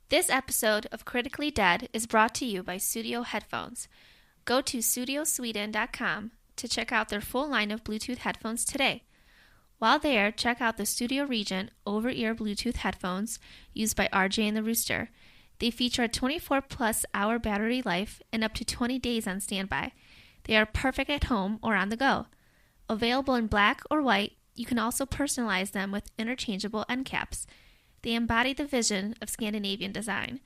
This episode of Critically Dead is brought to you by Studio Headphones. Go to studiosweden.com to check out their full line of Bluetooth headphones today. While there, check out the Studio Regent over-ear Bluetooth headphones used by RJ and the Rooster. They feature a 24-plus hour battery life and up to 20 days on standby. They are perfect at home or on the go. Available in black or white, you can also personalize them with interchangeable end caps. They embody the vision of Scandinavian design.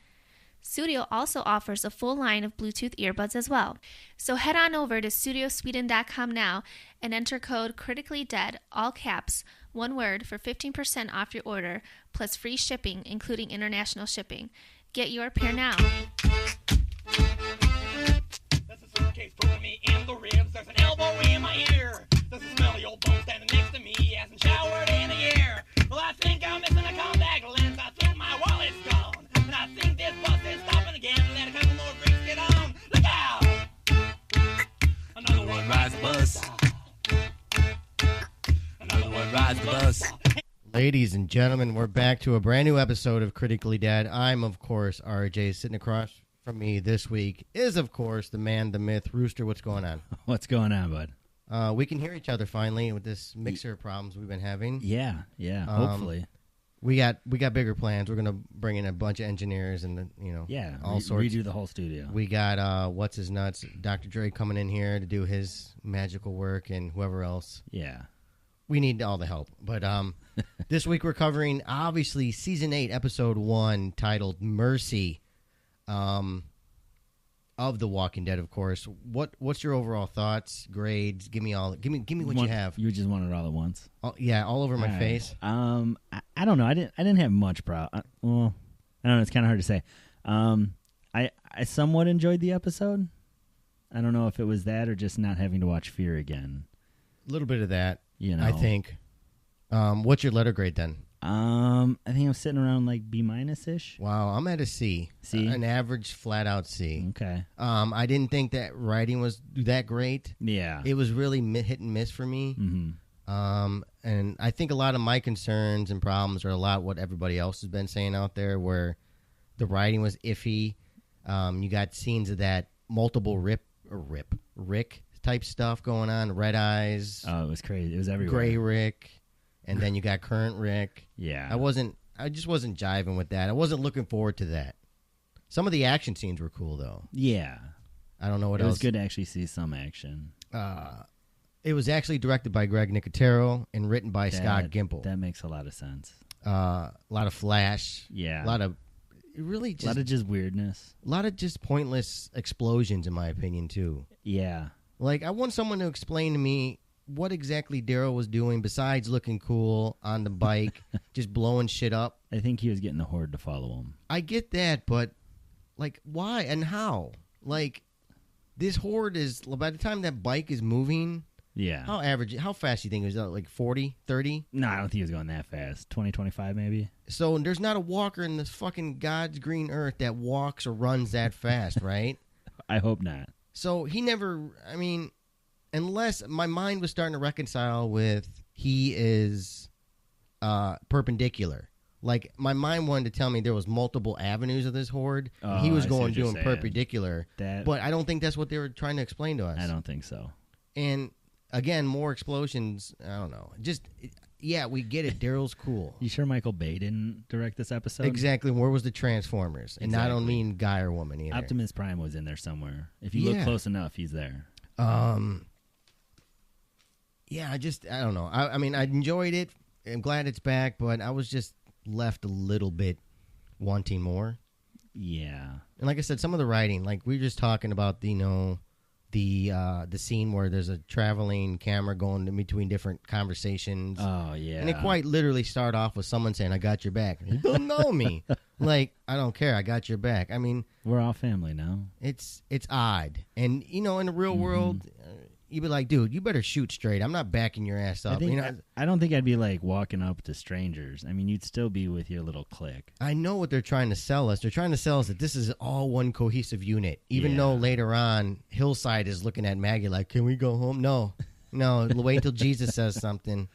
Studio also offers a full line of Bluetooth earbuds as well. So head on over to studiosweden.com now and enter code CRITICALLYDEAD, all caps, one word, for 15% off your order, plus free shipping, including international shipping. Get your pair now. There's a suitcase pulling me in the ribs. There's an elbow in my ear. There's a smelly old bum standing next to me. He hasn't showered in a year. Well, I think I'm missing a contact lens. I think my wallet's gone. And I think this bus is stopping again. Let a couple more freaks get on. Look out! Another one rides the bus. Another one rides the bus. Ladies and gentlemen, we're back to a brand new episode of Critically Dead. I'm, of course, RJ. Sitting across from me this week is, of course, the man, the myth, Rooster. What's going on? What's going on, bud? We can hear each other finally with this mixer problems we've been having. Yeah, hopefully. We got bigger plans. We're gonna bring in a bunch of engineers and all sorts. Redo the whole studio. We got what's his nuts, Dr. Dre coming in here to do his magical work, and whoever else. Yeah. We need all the help. But this week we're covering, obviously, Season 8, Episode 1, titled Mercy, of The Walking Dead, of course. What's your overall thoughts, grades? Give me what you have. You just want it all at once? All over my face. I don't know. I didn't have much problem. Well, I don't know. It's kind of hard to say. I somewhat enjoyed the episode. I don't know if it was that or just not having to watch Fear again. A little bit of that. I think. What's your letter grade then? I think I'm sitting around like B-ish. Wow, I'm at a C. C? An average, flat-out C. Okay. I didn't think that writing was that great. Yeah. It was really hit and miss for me. Mm-hmm. And I think a lot of my concerns and problems are a lot what everybody else has been saying out there, where the writing was iffy. You got scenes of that multiple Rick type stuff going on, red eyes. Oh, it was crazy. It was everywhere. Gray Rick. And then you got current Rick. Yeah. I just wasn't jiving with that. I wasn't looking forward to that. Some of the action scenes were cool, though. Yeah. I don't know what else. It was good to actually see some action. It was actually directed by Greg Nicotero and written by Scott Gimple. That makes a lot of sense. A lot of flash. Yeah. A lot of just weirdness. A lot of just pointless explosions, in my opinion, too. Yeah. Like, I want someone to explain to me what exactly Daryl was doing besides looking cool on the bike, just blowing shit up. I think he was getting the Horde to follow him. I get that, but, like, why and how? Like, this Horde is, by the time that bike is moving, yeah. How fast do you think it was? Like 40, 30? No, I don't think he was going that fast. 20, 25 maybe. So there's not a walker in this fucking God's green earth that walks or runs that fast, right? I hope not. So he never, unless my mind was starting to reconcile with he is perpendicular. Like, my mind wanted to tell me there was multiple avenues of this Horde. Oh, he was doing perpendicular. But I don't think that's what they were trying to explain to us. I don't think so. And, again, more explosions. I don't know. Yeah, we get it. Daryl's cool. You sure Michael Bay didn't direct this episode? Exactly. Where was the Transformers? And I don't mean guy or woman either. Optimus Prime was in there somewhere. If you look close enough, he's there. Yeah, I don't know. I enjoyed it. I'm glad it's back, but I was just left a little bit wanting more. Yeah. And like I said, some of the writing, like we were just talking about, the scene where there's a traveling camera going in between different conversations. Oh, yeah. And it quite literally started off with someone saying, I got your back. You don't know me. Like, I don't care. I got your back. I mean, we're all family now. It's odd. And, in the real world, you'd be like, dude, you better shoot straight. I'm not backing your ass up. I don't think I'd be like walking up to strangers. I mean, you'd still be with your little clique. I know what they're trying to sell us. They're trying to sell us that this is all one cohesive unit. Even though later on, Hillside is looking at Maggie like, can we go home? No, wait until Jesus says something.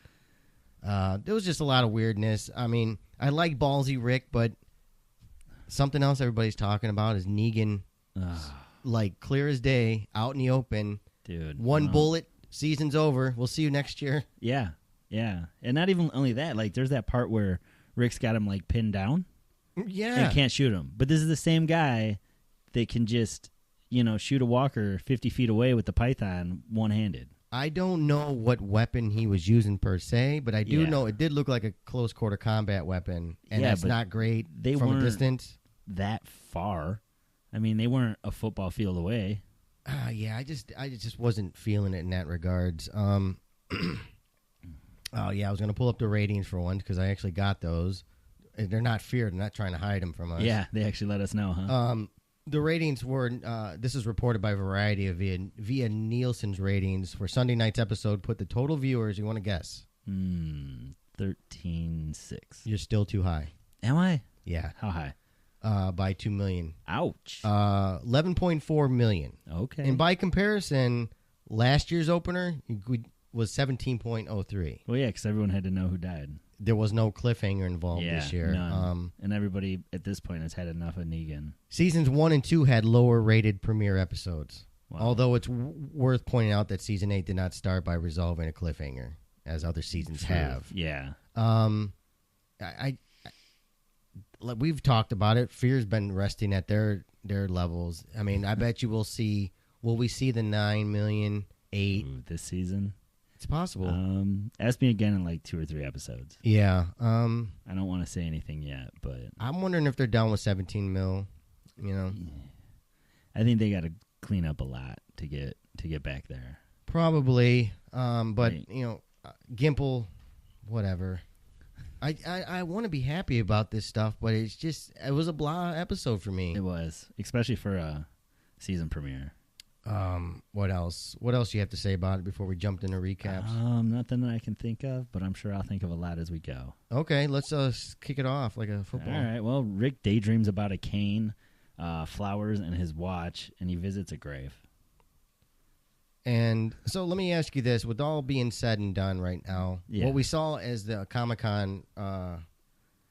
There was just a lot of weirdness. I mean, I like Ballsy Rick, but Something else everybody's talking about is Negan, like clear as day, out in the open. Dude. One bullet, season's over. We'll see you next year. Yeah. Yeah. And not even only that, like there's that part where Rick's got him like pinned down. Yeah. And can't shoot him. But this is the same guy that can just, shoot a walker 50 feet away with the python one-handed. I don't know what weapon he was using per se, but I do know it did look like a close quarter combat weapon, and that's not great from a distance. That far. I mean, they weren't a football field away. Yeah, I just wasn't feeling it in that regards. Oh yeah, I was gonna pull up the ratings for one because I actually got those. They're not feared. They're not trying to hide them from us. Yeah, they actually let us know, huh? The ratings were. This is reported by Variety via Nielsen's ratings for Sunday night's episode. Put the total viewers. You want to guess? 13.6. You're still too high. Am I? Yeah. How high? By 2 million. Ouch. 11.4 million. Okay. And by comparison, last year's opener was 17.03. Well, yeah, because everyone had to know who died. There was no cliffhanger involved this year. None. And everybody at this point has had enough of Negan. Seasons 1 and 2 had lower rated premiere episodes. Wow. Although it's worth pointing out that season 8 did not start by resolving a cliffhanger, as other seasons have. Yeah. We've talked about it. Fear's been resting at their levels. I mean, I bet you will see the 9 million, 8 this season? It's possible. Ask me again in like 2 or 3 episodes. Yeah. I don't want to say anything yet, but I'm wondering if they're done with 17 mil. I think they got to clean up a lot to get back there. Probably. But Right. Gimple, whatever. I want to be happy about this stuff, but it was a blah episode for me. It was, especially for a season premiere. What else? What else do you have to say about it before we jumped into recaps? Nothing that I can think of, but I'm sure I'll think of a lot as we go. Okay, let's kick it off like a football. All right. Well, Rick daydreams about a cane, flowers, and his watch, and he visits a grave. And so let me ask you this: with all being said and done right now, what we saw as the Comic-Con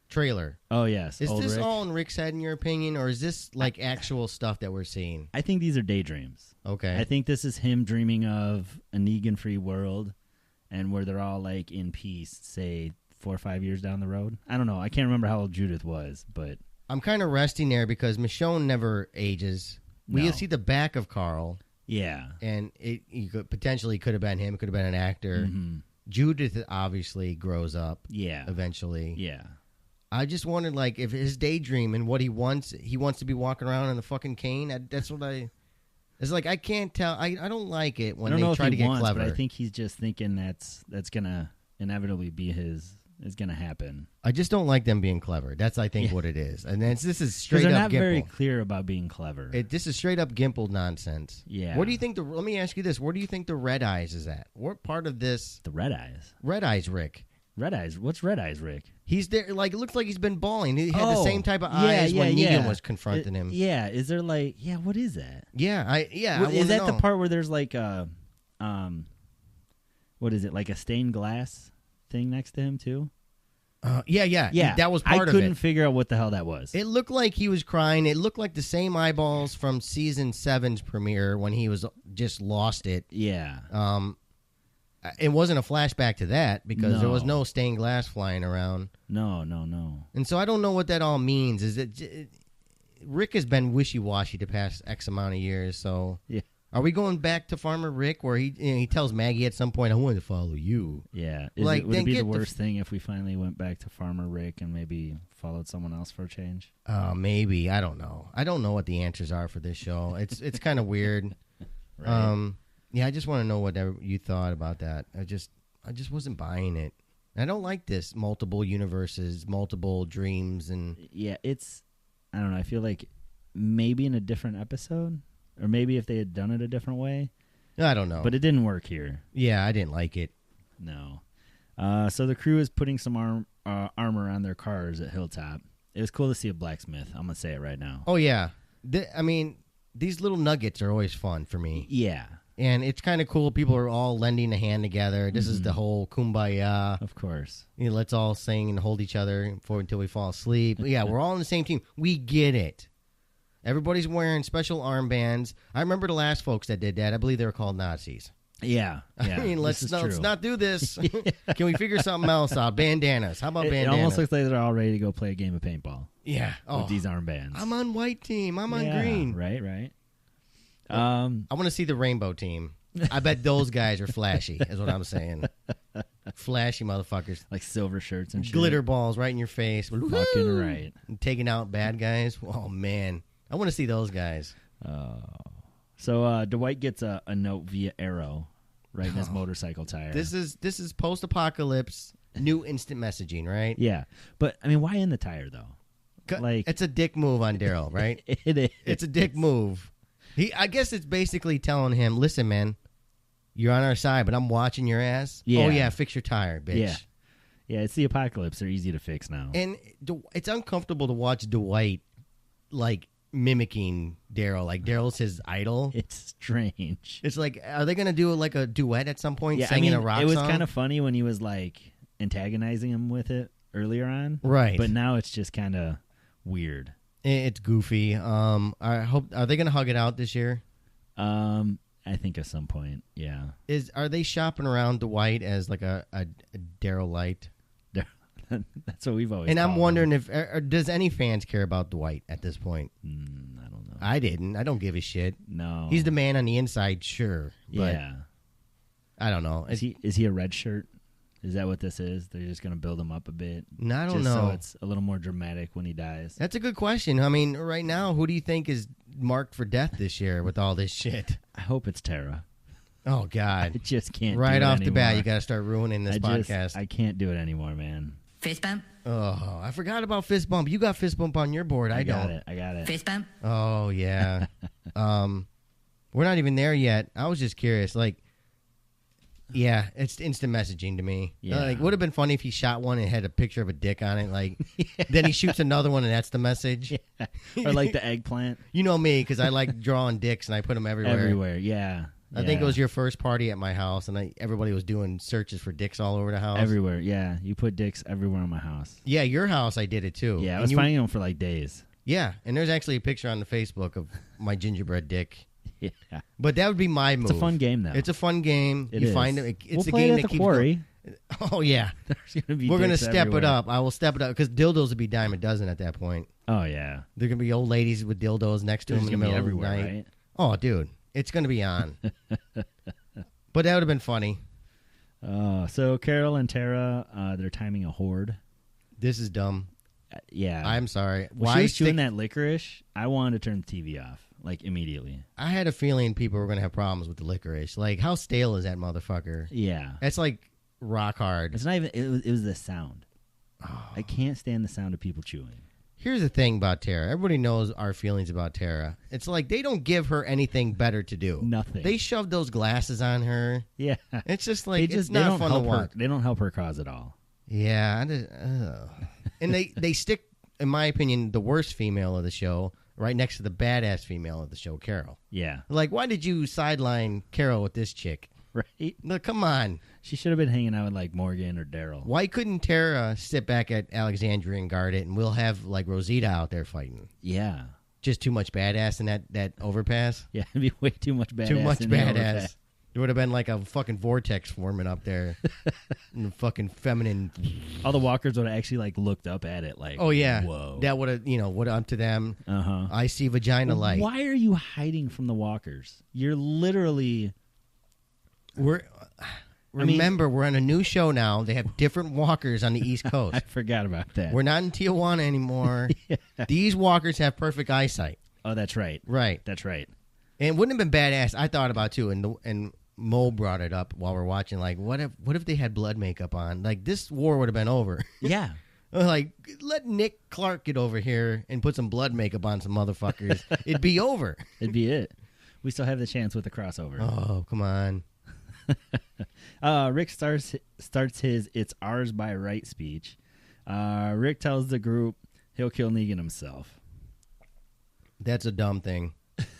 trailer. Oh, yes. Is this Rick. all in Rick's head, in your opinion, or is this like actual stuff that we're seeing? I think these are daydreams. Okay. I think this is him dreaming of a Negan-free world and where they're all like in peace, say 4 or 5 years down the road. I don't know. I can't remember how old Judith was, but I'm kind of resting there because Michonne never ages. No. We see the back of Carl. Yeah. And potentially could have been him. It could have been an actor. Mm-hmm. Judith obviously grows up. Yeah. Eventually. Yeah. I just wondered, like, if his daydream and what he wants to be walking around on a fucking cane. That's what it's like. I can't tell. I don't like it when they try to get clever. But I think he's just thinking that's gonna inevitably be is gonna happen. I just don't like them being clever. That's, I think, what it is. And this is straight they're up not Gimple. very clear about being clever. This is straight up Gimple nonsense. Yeah. What do you think? Let me ask you this: where do you think the Red Eyes is at? What part of this? The Red Eyes. Red Eyes Rick. Red Eyes. What's Red Eyes Rick? He's there. Like, it looks like he's been bawling. He had the same type of eyes when Negan was confronting him. Yeah. Is there like? Yeah. What is that? Yeah. Is that the part where there's like a, what is it? Like a stained glass thing next to him too? Yeah. That was part of it. I couldn't figure out what the hell that was. It looked like he was crying. It looked like the same eyeballs from season 7's premiere when he was just lost it. Yeah. It wasn't a flashback to that because there was no stained glass flying around. No. And so I don't know what that all means. Is it Rick has been wishy-washy the past X amount of years, so yeah. Are we going back to Farmer Rick where he tells Maggie at some point, I want to follow you? Yeah. Would it be the worst thing if we finally went back to Farmer Rick and maybe followed someone else for a change? Maybe. I don't know. I don't know what the answers are for this show. It's kind of weird. Right. Yeah, I just want to know what you thought about that. I just wasn't buying it. I don't like this multiple universes, multiple dreams, and yeah, I don't know. I feel like maybe in a different episode, or maybe if they had done it a different way. I don't know, but it didn't work here. Yeah, I didn't like it. No. So the crew is putting some armor on their cars at Hilltop. It was cool to see a blacksmith. I'm gonna say it right now. Oh yeah, I mean these little nuggets are always fun for me. Yeah. And it's kind of cool. People are all lending a hand together. This is the whole kumbaya. Of course. Let's all sing and hold each other until we fall asleep. Yeah, we're all on the same team. We get it. Everybody's wearing special armbands. I remember the last folks that did that. I believe they were called Nazis. Yeah. I mean, let's not do this. Can we figure something else out? Bandanas. How about bandanas? It almost looks like they're all ready to go play a game of paintball. Yeah. With these armbands. I'm on white team. I'm on green. Right. I want to see the rainbow team. I bet those guys are flashy, is what I'm saying. Flashy motherfuckers. Like silver shirts and shit. Glitter balls right in your face. Fucking right. And taking out bad guys. Oh, man. I want to see those guys. So Dwight gets a note via Arrow right in his motorcycle tire. This is post-apocalypse, new instant messaging, right? Yeah. But, I mean, why in the tire, though? Like, it's a dick move on Daryl, right? It is. It's a dick move. I guess it's basically telling him, listen, man, you're on our side, but I'm watching your ass. Yeah. Oh, yeah, fix your tire, bitch. Yeah, it's the apocalypse. They're easy to fix now. And it's uncomfortable to watch Dwight, like, mimicking Daryl. Like, Daryl's his idol. It's strange. It's like, are they going to do, like, a duet at some point, Yeah, singing a rock it was song? kind of funny when he was, like, antagonizing him with it earlier on. Right. But now it's just kind of weird. It's goofy. Are they going to hug it out this year? I think at some point, yeah. Are they shopping around Dwight as like a Daryl Light? That's what we've always. And I'm called wondering him. if does any fans care about Dwight at this point? I don't know. I didn't. I don't give a shit. No, He's the man on the inside, sure. But Yeah. I don't know. Is he a red shirt? Is that what this is? They're just going to build him up a bit. No, I don't just know. So it's a little more dramatic when he dies. That's a good question. I mean, right now, who do you think is marked for death this year with all this shit? I hope it's Tara. Oh I God! just can't. Right do it off the bat, anymore. you got to start ruining this podcast. I can't do it anymore, man. Fist bump. Oh, I forgot about fist bump. You got fist bump on your board. I got don't. it. I got it. Fist bump. Oh yeah. We're not even there yet. I was just curious. Like, yeah, it's instant messaging to me. Yeah. Like, would have been funny if he shot one and had a picture of a dick on it. Like, then he shoots another one and that's the message. Yeah. Or like the eggplant. You know me, because I like drawing dicks and I put them everywhere. Everywhere, yeah. I think it was your first party at my house, and everybody was doing searches for dicks all over the house. everywhere. Yeah, you put dicks everywhere in my house. Yeah, your house, I did it too. Yeah, I And was you- finding them for like days. Yeah, and there's actually a picture on the Facebook of my gingerbread dick. Yeah, But that would be my move. it's a fun game though. It's a fun game. It you is. find it. It's we'll a play game it at that the keeps quarry. going. Oh yeah, There's gonna be we're gonna dicks step it everywhere. up. I will step it up because dildos would be dime a dozen at that point. Oh yeah, There gonna be old ladies with dildos next to there's them in the gonna be middle of the everywhere, night. right? Oh, dude, it's gonna be on. But that would have been funny. So Carol and Tara, they're timing a horde. This is dumb. Yeah, I'm sorry. when she was chewing that licorice, I wanted to turn the TV off like immediately. I had a feeling people were going to have problems with the licorice. Like, how stale is that motherfucker? Yeah, That's like rock hard. it's not even. It was the sound. I can't stand the sound of people chewing. Here's the thing about Tara. Everybody knows our feelings about Tara. It's like they don't give her anything better to do. Nothing. They shoved those glasses on her. Yeah, It's just like, it's they not don't fun to help her. watch. They don't help her cause at all. Yeah. And they stick, in my opinion, the worst female of the show right next to the badass female of the show, Carol. Yeah, Like, why did you sideline Carol with this chick? right. No, come on. She should have been hanging out with like Morgan or Daryl. Why couldn't Tara sit back at Alexandria and guard it, and we'll have like Rosita out there fighting? Yeah, Just too much badass in that overpass. yeah. It'd be way too much badass. Too much in the badass. overpass. There would have been like a fucking vortex forming up there, and fucking feminine. All the walkers would have actually like looked up at it, like, Oh yeah, whoa. that would have would up to them. Uh huh. I see vagina light. Why are you hiding from the walkers? You're literally. Remember, we're on a new show now. They have different walkers on the East I Coast. forgot about that. We're not in Tijuana anymore. These walkers have perfect eyesight. Oh, that's right. Right. That's right. And it wouldn't have been badass. I thought about too, and Mo brought it up while we're watching. Like, what if they had blood makeup on? Like, this war would have been over. Yeah. Like, let Nick Clark get over here and put some blood makeup on some motherfuckers. It'd be over. It'd be it. We still have the chance with the crossover. Oh, come on. Rick starts his "It's ours by right" speech. Rick tells the group he'll kill Negan himself. That's a dumb thing.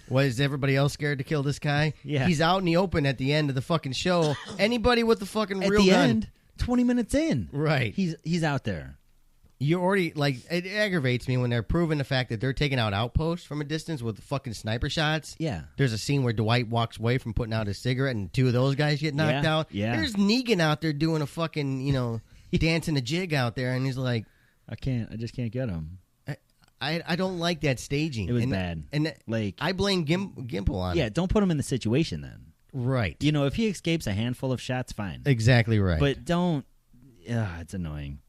Was everybody else scared to kill this guy? Yeah. He's out in the open at the end of the fucking show. Anybody with the fucking At real the gun. end, 20 minutes in. Right. He's out there. You already, like, it aggravates me when they're proving the fact that they're taking out outposts from a distance with fucking sniper shots. Yeah. There's a scene where Dwight walks away from putting out his cigarette and two of those guys get knocked Yeah, out. yeah. There's Negan out there doing a fucking, dancing a jig out there, and he's like, I just can't get him. I don't like that staging. It was bad. And Like, I blame Gimple on it. yeah, don't put him in the situation then. Right. If he escapes a handful of shots, fine. Exactly right. But don't. It's annoying.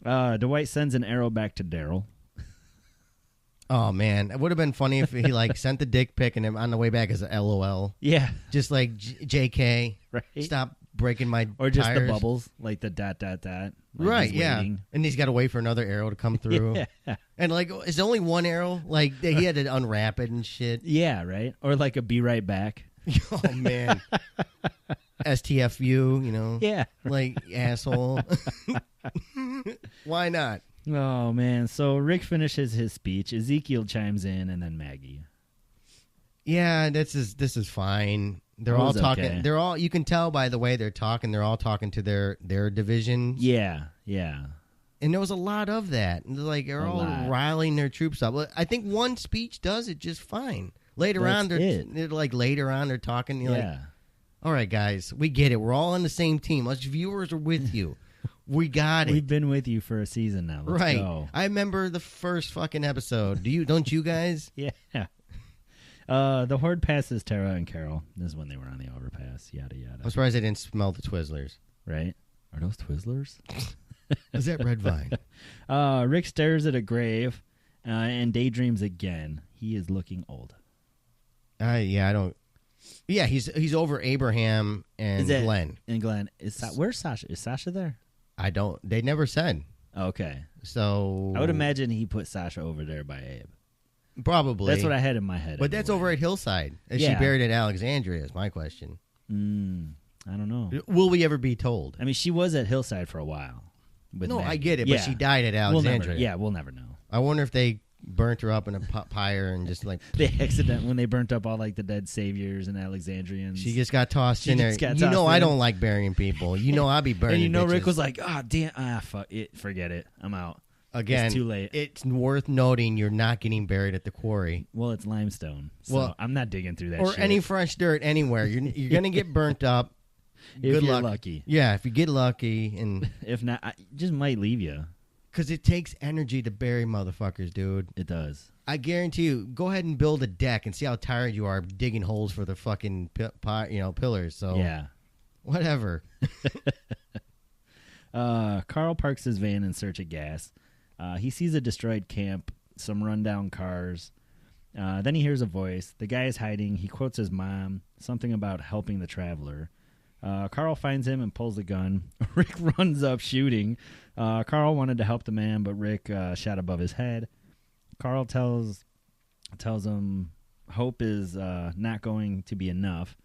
Dwight sends an arrow back to Daryl. Oh, man. It would have been funny if he, sent the dick pic and on the way back as a LOL. Yeah. Just like JK. Right. Stop breaking my Or just tires. the bubbles, like the ... Like Right, he's yeah. waiting. And he's got to wait for another arrow to come through. Yeah. And, it's only one arrow. Like, he had to unwrap it and shit. Yeah, right? Or like a be right back. Oh, man. STFU, Yeah. Like, asshole. Why not? Oh, man. So Rick finishes his speech. Ezekiel chimes in, and then Maggie. Yeah, this is fine. They're It all was talking. okay. They're all. You can tell by the way they're talking. They're all talking to their divisions. Yeah. And there was a lot of that. And they're A all lot. riling their troops up. I think one speech does it just fine. Later That's on, they're talking. You're like, all right, guys, we get it. We're all on the same team. Us viewers are with you. We got it. We've been with you for a season now. Let's right. go. I remember the first fucking episode. Don't you guys? Yeah. The Horde passes Tara and Carol. This is when they were on the overpass. Yada, yada. I'm surprised I didn't smell the Twizzlers. Right? Are those Twizzlers? Is that Red Vine? Rick stares at a grave and daydreams again. He is looking old. I don't. Yeah, he's over Abraham and Glenn. And Glenn. Where's Sasha? Is Sasha there? I don't. They never said. Okay. So I would imagine he put Sasha over there by Abe. Probably. That's what I had in my head. But that's over at Hillside. Is she buried at Alexandria is my question. I don't know. Will we ever be told? I mean, she was at Hillside for a while. No, Maggie. I get it, Yeah. but she died at Alexandria. We'll never know. I wonder if they burnt her up in a pyre and just They when they burnt up all the dead saviors and Alexandrians. she just got tossed She in there. just got You know tossed I in. don't like burying people. You know I'll be burning and Rick bitches. was like, damn, fuck it, forget it, I'm out. Again, It's too late. It's worth noting you're not getting buried at the quarry. Well, it's limestone, so Well, I'm not digging through that or shit. any fresh dirt anywhere. You're going to get burnt up. if Good you're luck. lucky. Yeah, if you get lucky. And If not, I just might leave you. because it takes energy to bury motherfuckers, dude. It does. I guarantee you, go ahead and build a deck and see how tired you are digging holes for the fucking pillars. So Yeah. whatever. Carl parks his van in search of gas. He sees a destroyed camp, some rundown cars. Then he hears a voice. The guy is hiding. He quotes his mom, something about helping the traveler. Carl finds him and pulls the gun. Rick runs up shooting. Carl wanted to help the man, but Rick shot above his head. Carl tells him hope is not going to be enough.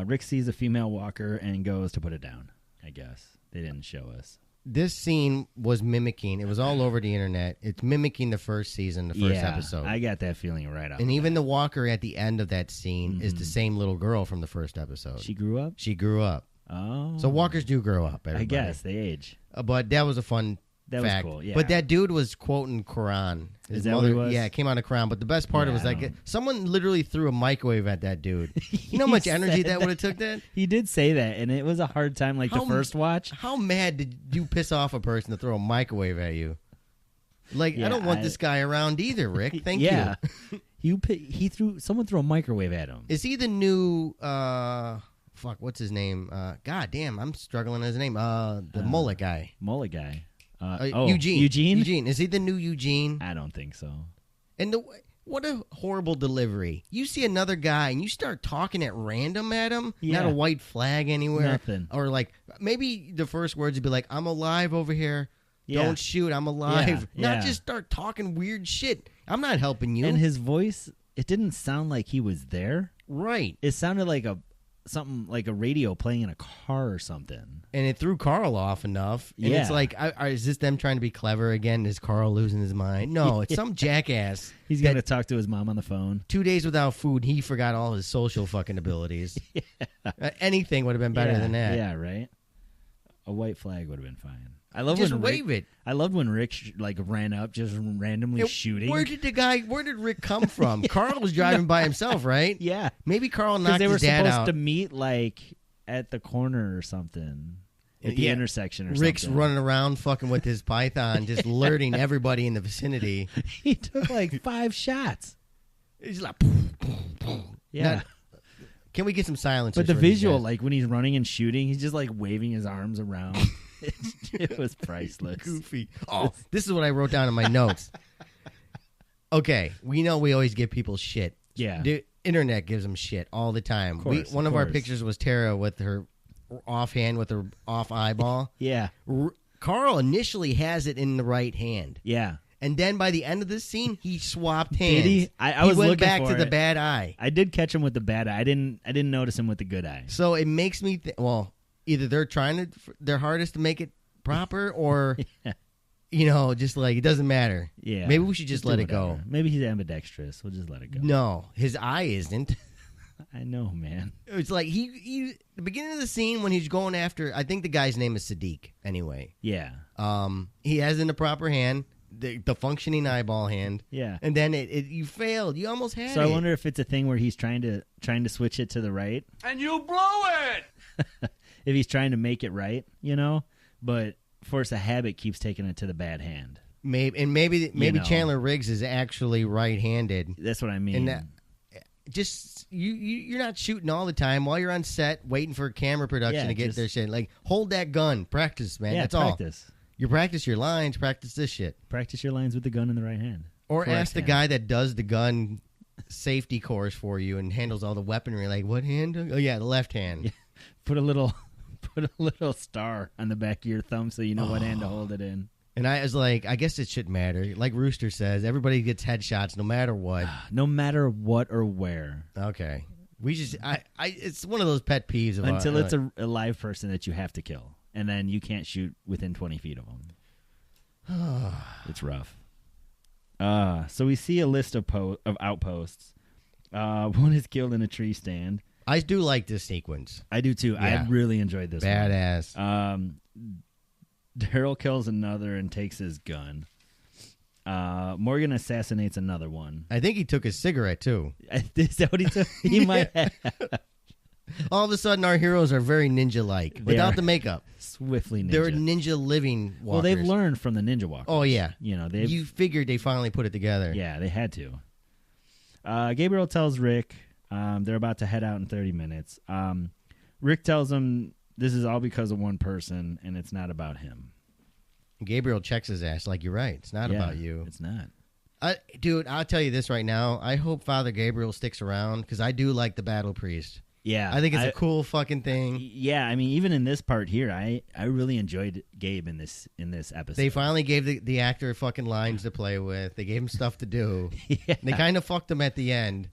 Rick sees a female walker and goes to put it down. I guess they didn't show us. This scene was mimicking. It was all over the internet. It's mimicking the first season, the first episode. I got that feeling right off. And even the walker at the end of that scene is the same little girl from the first episode. She grew up? She grew up. Oh. So walkers do grow up, everybody. I guess. They age. But that was a fun That was fact. cool, yeah. But that dude was quoting Quran. His Is that what he was? Yeah, it came out of Quran. But the best part Yeah, was I like don't- someone literally threw a microwave at that dude. You know how He much energy said that would have took that? He did say that, and it was a hard time, the first watch. How mad did you piss off a person to throw a microwave at you? Like, Yeah, I don't want this guy around either, Rick. Thank yeah. you. Someone threw a microwave at him. Is he the new what's his name? God damn, I'm struggling as his name. The mullet guy. Mullet guy. Eugene. Eugene? Eugene. Is he the new Eugene? I don't think so. And what a horrible delivery. You see another guy and you start talking at random at him. Yeah. Not a white flag anywhere. Nothing. Or maybe the first words would be like, I'm alive over here. Yeah. Don't shoot. I'm alive. Yeah. Not just start talking weird shit. I'm not helping you. And his voice, it didn't sound like he was there. Right. It sounded like something like a radio playing in a car or something. And it threw Carl off enough. And it's like, is this them trying to be clever again? Is Carl losing his mind? No, it's some jackass. He's going to talk to his mom on the phone. 2 days without food, he forgot all his social fucking abilities. Anything would have been better than that. Yeah, right? A white flag would have been fine. I love Just when wave Rick, it. I loved when Rick ran up, just randomly shooting. Where did Rick come from? Carl was driving by himself, right? Yeah. Maybe Carl knocked they were his dad supposed out. to meet like at the corner or something. At the intersection or Rick's something. running around fucking with his python, just alerting everybody in the vicinity. He took like 5 shots. He's like, Yeah. can we get some silence? But the visual, like when he's running and shooting, he's just like waving his arms around. It was priceless. Goofy. Oh, this is what I wrote down in my notes. Okay, we know we always give people shit. Yeah. The internet gives them shit all the time. One of our pictures was Tara with her offhand with her off eyeball. Yeah. Carl initially has it in the right hand. Yeah. And then by the end of this scene, he swapped hands. Did he? I was went looking back for to the it. bad eye. I did catch him with the bad eye. I didn't notice him with the good eye. So it makes me either they're trying their hardest to make it proper, or just like it doesn't matter. Yeah. Maybe we should just let do it go. whatever. Maybe he's ambidextrous. We'll just let it go. No, his eye isn't. I know, man. It's like he the beginning of the scene when he's going after. I think the guy's name is Sadiq. Anyway, Yeah. he has in the proper hand the functioning eyeball hand. Yeah. And then you failed. You almost had it. So I wonder if it's a thing where he's trying to switch it to the right. And you blow it! If he's trying to make it right, but force of habit keeps taking it to the bad hand. Maybe Chandler Riggs is actually right-handed. That's what I mean. And just you're not shooting all the time while you're on set waiting for camera production to get their shit. Like, hold that gun, practice, man. That's practice. all. You practice your lines, practice this shit. Practice your lines with the gun in the right hand. Or ask the guy that does the gun safety course for you and handles all the weaponry. Like, what hand? Oh yeah, the left hand. Yeah. Put a little star on the back of your thumb so you know what hand to hold it in. And I was like, I guess it shouldn't matter. Like Rooster says, everybody gets headshots no matter what. No matter what or where. Okay. We just, it's one of those pet peeves. Until it's a live person that you have to kill. And then you can't shoot within 20 feet of them. It's rough. So we see a list of outposts. One is killed in a tree stand. I do like this sequence. I do too. Yeah. I really enjoyed this Badass. one. Daryl kills another and takes his gun. Morgan assassinates another one. I think he took his cigarette, too. Is that what he took? He might have. All of a sudden, our heroes are very ninja-like. Without the makeup. Swiftly ninja. They're ninja living walkers. Well, they've learned from the ninja walkers. Oh, yeah. They've... You figured they finally put it together. Yeah, they had to. Gabriel tells Rick they're about to head out in 30 minutes. Rick tells him this is all because of one person, and it's not about him. Gabriel checks his ass like, you're right. It's not about you. It's not. Dude, I'll tell you this right now. I hope Father Gabriel sticks around because I do like the Battle Priest. Yeah. I think it's a cool fucking thing. Yeah, I mean, even in this part here, I really enjoyed Gabe in this episode. They finally gave the actor fucking lines to play with. They gave him stuff to do. Yeah. They kind of fucked him at the end.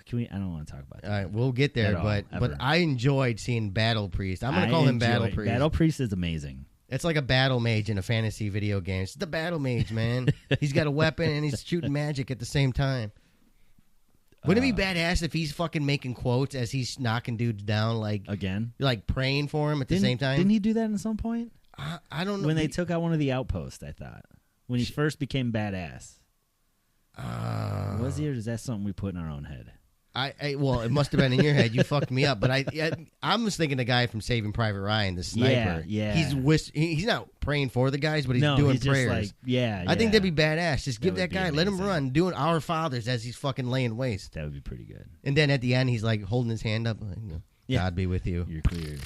Can we? I don't want to talk about that. All right, we'll get there, but I enjoyed seeing Battle Priest. I'm going to call him Battle Priest. Battle Priest is amazing. It's like a battle mage in a fantasy video game. It's the battle mage, man. He's got a weapon and he's shooting magic at the same time. Wouldn't it be badass if he's fucking making quotes as he's knocking dudes down, like again, like praying for him at the same time? Didn't he do that at some point? I don't know. When they took out one of the outposts, I thought when he first became badass. Was he, or is that something we put in our own head? Well, it must have been in your head. You fucked me up, but I was thinking the guy from Saving Private Ryan, the sniper. Yeah. He's not praying for the guys, but he's doing prayers. Just like, I think that'd be badass. Just give that guy, let him amazing. run, doing Our Fathers as he's fucking laying waste. That would be pretty good. And then at the end, he's like holding his hand up, like, God be with you. You're cleared.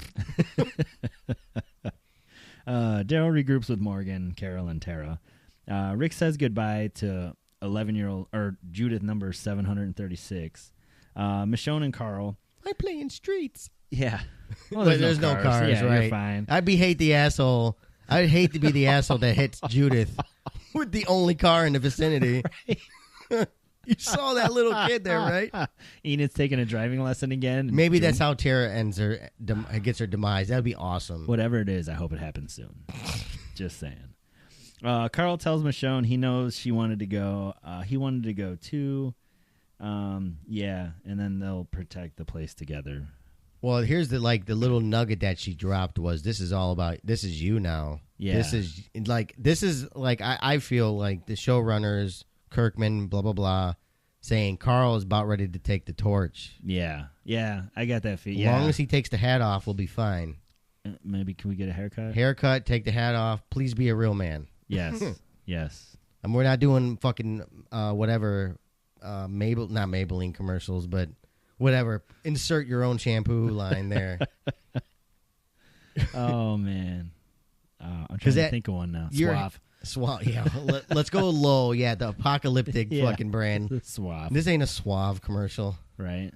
Daryl regroups with Morgan, Carol, and Tara. Rick says goodbye to 11-year-old or Judith number 736. Michonne and Carl. I play in streets. Yeah. Well, there's no cars, yeah, right? You're fine. I'd hate the asshole. I'd hate to be the asshole that hits Judith with the only car in the vicinity. You saw that little kid there, right? Enid's taking a driving lesson again. Maybe that's how Tara gets her demise. That'd be awesome. Whatever it is, I hope it happens soon. Just saying. Carl tells Michonne he knows she wanted to go. He wanted to go too. Yeah, and then they'll protect the place together. Well, here's the little nugget that she dropped was this is all about this is you now. Yeah. This is like I feel like the showrunners, Kirkman, blah blah blah, saying Carl is about ready to take the torch. Yeah, I got that feeling. As long as he takes the hat off, we'll be fine. Maybe can we get a haircut? Haircut, take the hat off. Please be a real man. Yes, yes. And we're not doing fucking whatever not Maybelline commercials, but whatever. Insert your own shampoo line there. Oh man, I'm trying to think of one now. Suave, yeah. Let's go low. Yeah, the apocalyptic fucking brand. Suave. This ain't a Suave commercial. Right.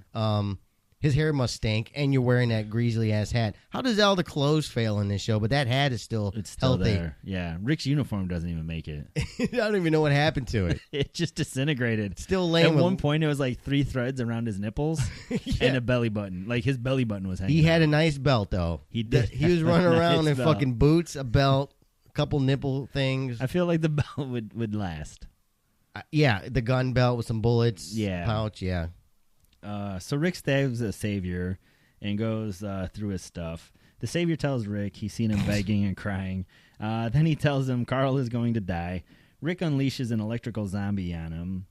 His hair must stink, and you're wearing that greasy ass hat. How does all the clothes fail in this show? But that hat is still healthy. There. Yeah, Rick's uniform doesn't even make it. I don't even know what happened to it. It just disintegrated. Still lame. At one point, it was like 3 threads around his nipples and a belly button. Like his belly button was hanging. He had a nice belt though. He did. He was running around in Nice belt. fucking boots, a belt, a couple nipple things. I feel like the belt would last. Yeah, the gun belt with some bullets. Yeah. Pouch. Yeah. So Rick stabs a savior and goes through his stuff. The savior tells Rick he's seen him begging and crying. Then he tells him Carl is going to die. Rick unleashes an electrical zombie on him.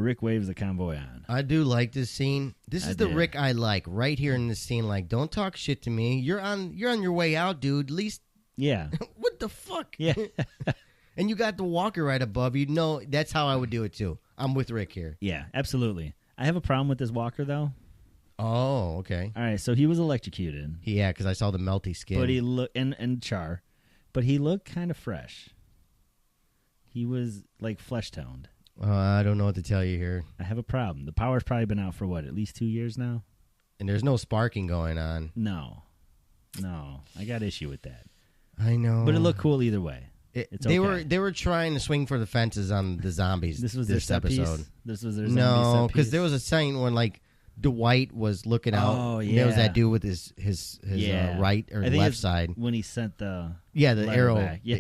Rick waves the convoy on. I do like this scene. This is the Rick I like right here in this scene. Like, don't talk shit to me. You're on your way out, dude. At least, yeah. What the fuck? Yeah. And you got the walker right above you. No, that's how I would do it too. I'm with Rick here. Yeah, absolutely. I have a problem with this walker though. Oh, okay. All right, so he was electrocuted. Yeah, because I saw the melty skin. But he looked and char, but he looked kind of fresh. He was like flesh toned. I don't know what to tell you here. I have a problem. The power's probably been out for what, at least 2 years now? And there's no sparking going on. No. I got issue with that. I know. But it looked cool either way. They were trying to swing for the fences on the zombies. This was this their episode. Piece? This was their zombie no, because there was a scene when like Dwight was looking out. Oh yeah, there was that dude with his right or left side when he sent the the arrow back. Yeah.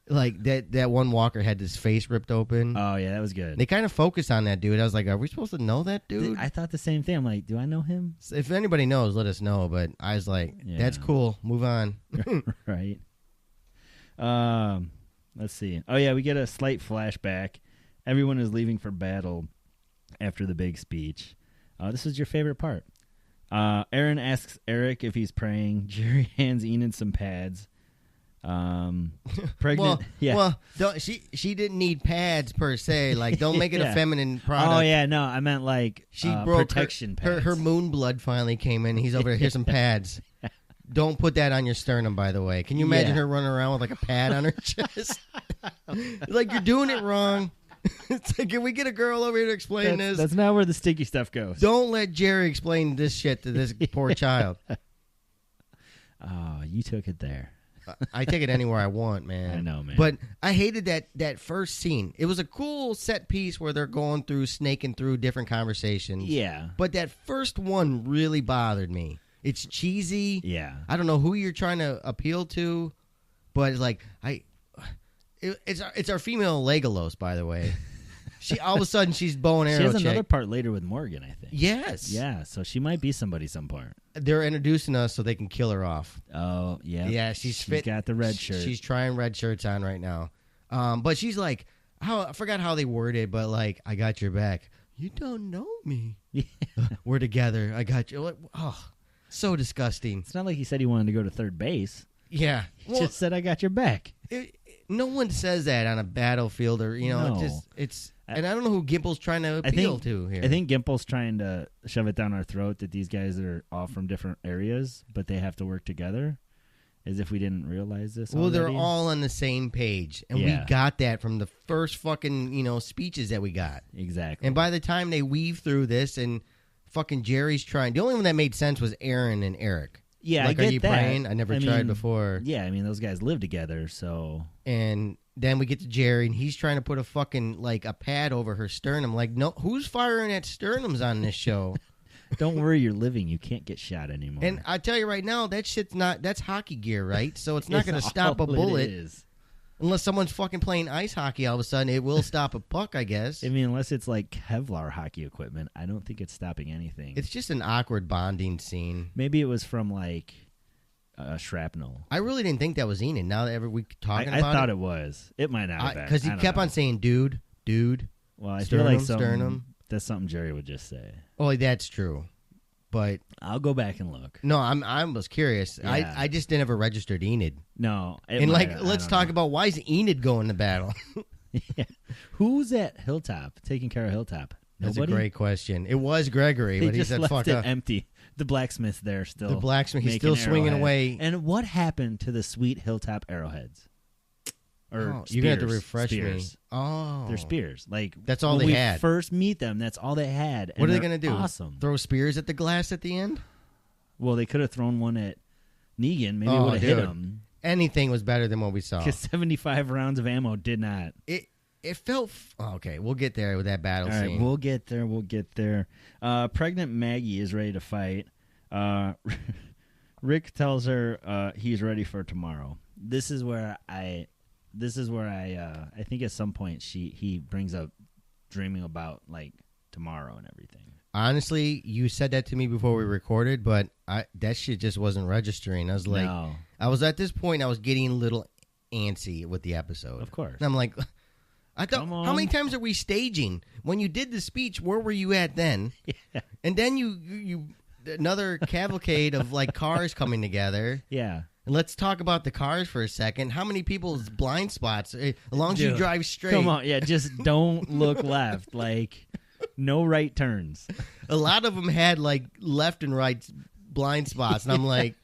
Like that one walker had his face ripped open. Oh yeah, that was good. They kind of focused on that dude. I was like, are we supposed to know that dude? I thought the same thing. I'm like, do I know him? If anybody knows, let us know. But I was like, that's cool. Move on. Right. Let's see. Oh yeah, we get a slight flashback. Everyone is leaving for battle after the big speech. This is your favorite part. Aaron asks Eric if he's praying. Jerry hands Enid some pads. Pregnant. Well, she didn't need pads per se. Like, don't make it a feminine product. Oh yeah, no, I meant like she broke protection pads. Her moon blood finally came in. He's over there. Here's some pads. Don't put that on your sternum, by the way. Can you imagine her running around with like a pad on her chest? Like, you're doing it wrong. It's like, can we get a girl over here to explain this? That's not where the sticky stuff goes. Don't let Jerry explain this shit to this poor child. Oh, you took it there. I take it anywhere I want, man. I know, man. But I hated that first scene. It was a cool set piece where they're going through, snaking through different conversations. Yeah. But that first one really bothered me. It's cheesy. Yeah. I don't know who you're trying to appeal to, but it's like it's our female Legolas, by the way. She all of a sudden she's bow and arrow. She has another part later with Morgan, I think. Yes. Yeah, so she might be somebody some part. They're introducing us so they can kill her off. Oh, yeah. Yeah, she's fit. Got the red shirt. She's trying red shirts on right now. But she's like, I forgot how they worded, but like, I got your back. You don't know me. Yeah. We're together. I got you. Like, oh, so disgusting. It's not like he said he wanted to go to third base. Yeah. He just said, I got your back. No one says that on a battlefield or, it's and I don't know who Gimple's trying to appeal to here. I think Gimple's trying to shove it down our throat that these guys are all from different areas, but they have to work together, as if we didn't realize this already. They're all on the same page, and we got that from the first fucking, speeches that we got. Exactly. And by the time they weave through this and fucking Jerry's trying, the only one that made sense was Aaron and Eric. Yeah, like, I get are you that. praying? I never tried before. Yeah, I mean, those guys live together, so... And then we get to Jerry, and he's trying to put a fucking, like, a pad over her sternum. Like, no, who's firing at sternums on this show? Don't worry, you're living. You can't get shot anymore. And I tell you right now, that shit's not, that's hockey gear, right? So it's not going to stop a all it bullet. is. Unless someone's fucking playing ice hockey all of a sudden, it will stop a puck, I guess. I mean, unless it's like Kevlar hockey equipment, I don't think it's stopping anything. It's just an awkward bonding scene. Maybe it was from like shrapnel. I really didn't think that was Enid. Now that every week talking I about thought it was. It might not have been. Because he kept on saying, dude. Well, I sternum, feel like sternum. That's something Jerry would just say. Oh, that's true. But I'll go back and look. no, I was curious. Yeah. I just never registered Enid. No. And let's talk about why is Enid going to battle? Yeah. Who's at Hilltop taking care of Hilltop? That's Nobody? a great question. It was Gregory, They but he just said, left fuck it up. empty. The blacksmith there still. The blacksmith, he's making still swinging arrowhead. away. And what happened to the sweet Hilltop arrowheads? Or Oh, you're going to have to refresh spears. me. Oh. They're spears. Like That's all when they we had. first meet them, that's all they had. And What are they they're going to do? Awesome. Throw spears at the glass at the end? Well, they could have thrown one at Negan. Maybe it Oh, would have hit dude. him. Anything was better than what we saw. Because 75 rounds of ammo did not. It felt... okay, we'll get there with that battle All right, scene. we'll get there. We'll get there. Pregnant Maggie is ready to fight. Rick tells her he's ready for tomorrow. This is where I think at some point he brings up dreaming about like tomorrow and everything. Honestly, you said that to me before we recorded, but that shit just wasn't registering. I was like... No, I was at this point, I was getting a little antsy with the episode. of course. And I'm like... I thought, Come on. how many times are we staging? When you did the speech, where were you at then? Yeah. And then you another cavalcade of like cars coming together. Yeah. And let's talk about the cars for a second. How many people's blind spots? As long as you Dude, drive straight. Come on, yeah, just don't look left. Like no right turns. A lot of them had like left and right blind spots, and I'm like,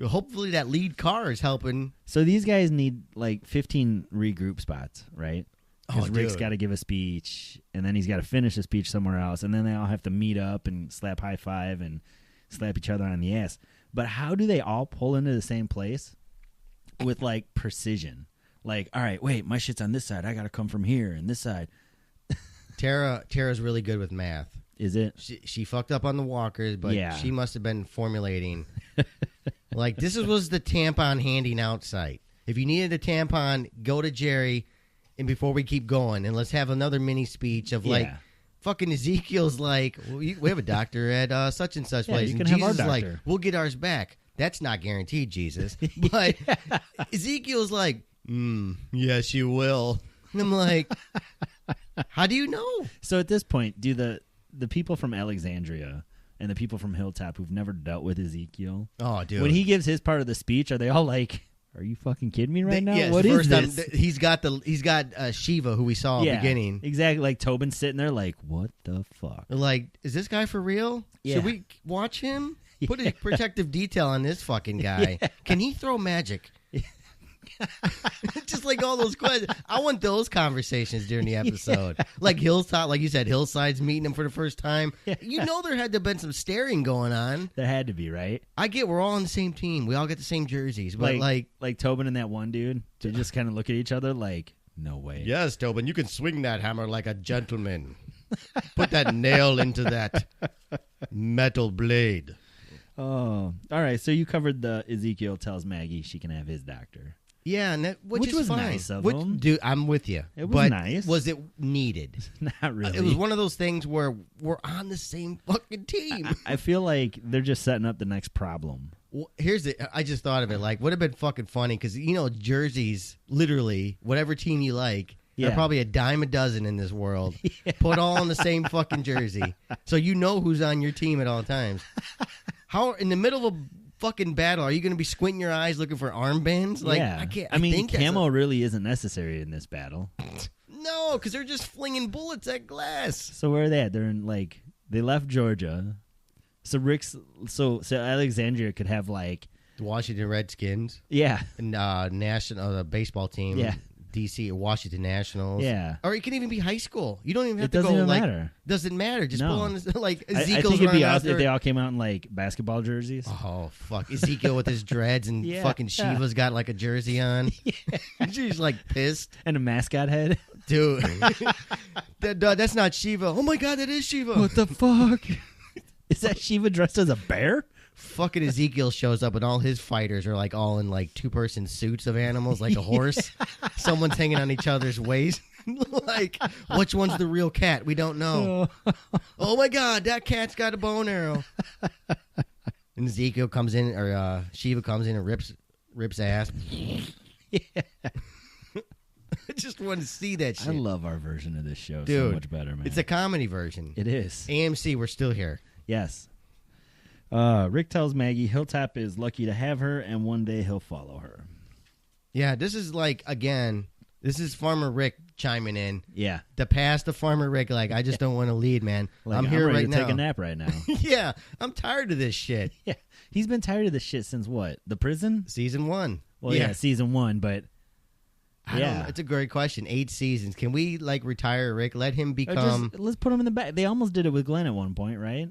hopefully that lead car is helping. So these guys need like 15 regroup spots, right? Because Oh, Rick's dude. got to give a speech, and then he's got to finish a speech somewhere else, and then they all have to meet up and slap high five and slap each other on the ass. But how do they all pull into the same place with like precision? Like, all right, wait, my shit's on this side. I got to come from here and this side. Tara's really good with math. Is it? She fucked up on the walkers, but Yeah. she must have been formulating. Like, this was the tampon handing out site. If you needed a tampon, go to Jerry, and before we keep going, and let's have another mini speech of, like, Yeah. fucking Ezekiel's like, well, we have a doctor at such and such Yeah, place. you And can have our Jesus is like, doctor. we'll get ours back. That's not guaranteed, Jesus. But Ezekiel's like, yes, you will. And I'm like, how do you know? So at this point, do the people from Alexandria and the people from Hilltop who've never dealt with Ezekiel, Oh, dude. when he gives his part of the speech, are they all like, "Are you fucking kidding me right now? Yes, What the is first this?" time, he's got Shiva, who we saw at the beginning. Exactly. Like Tobin's sitting there like, what the fuck? They're like, is this guy for real? Yeah. Should we watch him? Put a protective detail on this fucking guy. Can he throw magic? Just like all those questions. I want those conversations during the episode. Like Hillside, like you said, Hillside's meeting him for the first time. You know there had to have been some staring going on. There had to be, right? I get we're all on the same team. We all get the same jerseys. But like Tobin and that one dude, they just kind of look at each other like, no way. yes, Tobin, you can swing that hammer like a gentleman. Put that nail into that metal blade. Oh, all right. So you covered the Ezekiel tells Maggie she can have his doctor. Yeah, and which is was fine. nice of him. Dude, I'm with you. It was but nice. Was it needed? Not really. It was one of those things where we're on the same fucking team. I feel like they're just setting up the next problem. Well, I just thought of it. Like, would have been fucking funny because jerseys, literally, whatever team you like, Yeah. there are probably a dime a dozen in this world. Put all in the same fucking jersey, so you know who's on your team at all times. How in the middle of a fucking battle are you going to be squinting your eyes looking for armbands? Like, yeah. I can't. I mean, think that's camo really isn't necessary in this battle. no, because they're just flinging bullets at glass. So where are they at? They're in like they left Georgia. So so Alexandria could have like The Washington Redskins yeah. and national the baseball team. Yeah. DC or Washington Nationals. Yeah. Or it can even be high school. You don't even have It to doesn't go even like matter. doesn't matter. Just No. pull on this, like I Ezekiel's think it'd be running out awesome if there. they all came out in like basketball jerseys. Oh fuck! Ezekiel with his dreads and Yeah. fucking Shiva's got like a jersey on. She's like pissed, And a mascot head. dude. That's not Shiva. Oh my god, that is Shiva. What the fuck? Is that Shiva dressed as a bear? Fucking Ezekiel shows up and all his fighters are like all in like 2-person suits of animals, like a horse. Someone's hanging on each other's waist. Like, which one's the real cat? We don't know. Oh my god, that cat's got a bow and arrow. And Ezekiel comes in, or Shiva comes in and rips ass. Yeah. I just want to see that shit. I love our version of this show Dude, so much better, man. It's a comedy version. It is. AMC, we're still here. Yes. Rick tells Maggie Hilltop is lucky to have her, and one day he'll follow her. Yeah, this is like, again, this is Farmer Rick chiming in. Yeah. The past of Farmer Rick, like, I just don't want to lead, man. Like, I'm here ready right to now. take a nap right now. Yeah, I'm tired of this shit. Yeah. He's been tired of this shit since what? The prison? Season 1. Well, yeah, season 1, but I don't know. It's a great question. 8 seasons. Can we, like, retire Rick? Let him become... let's put him in the back. They almost did it with Glenn at one point, right?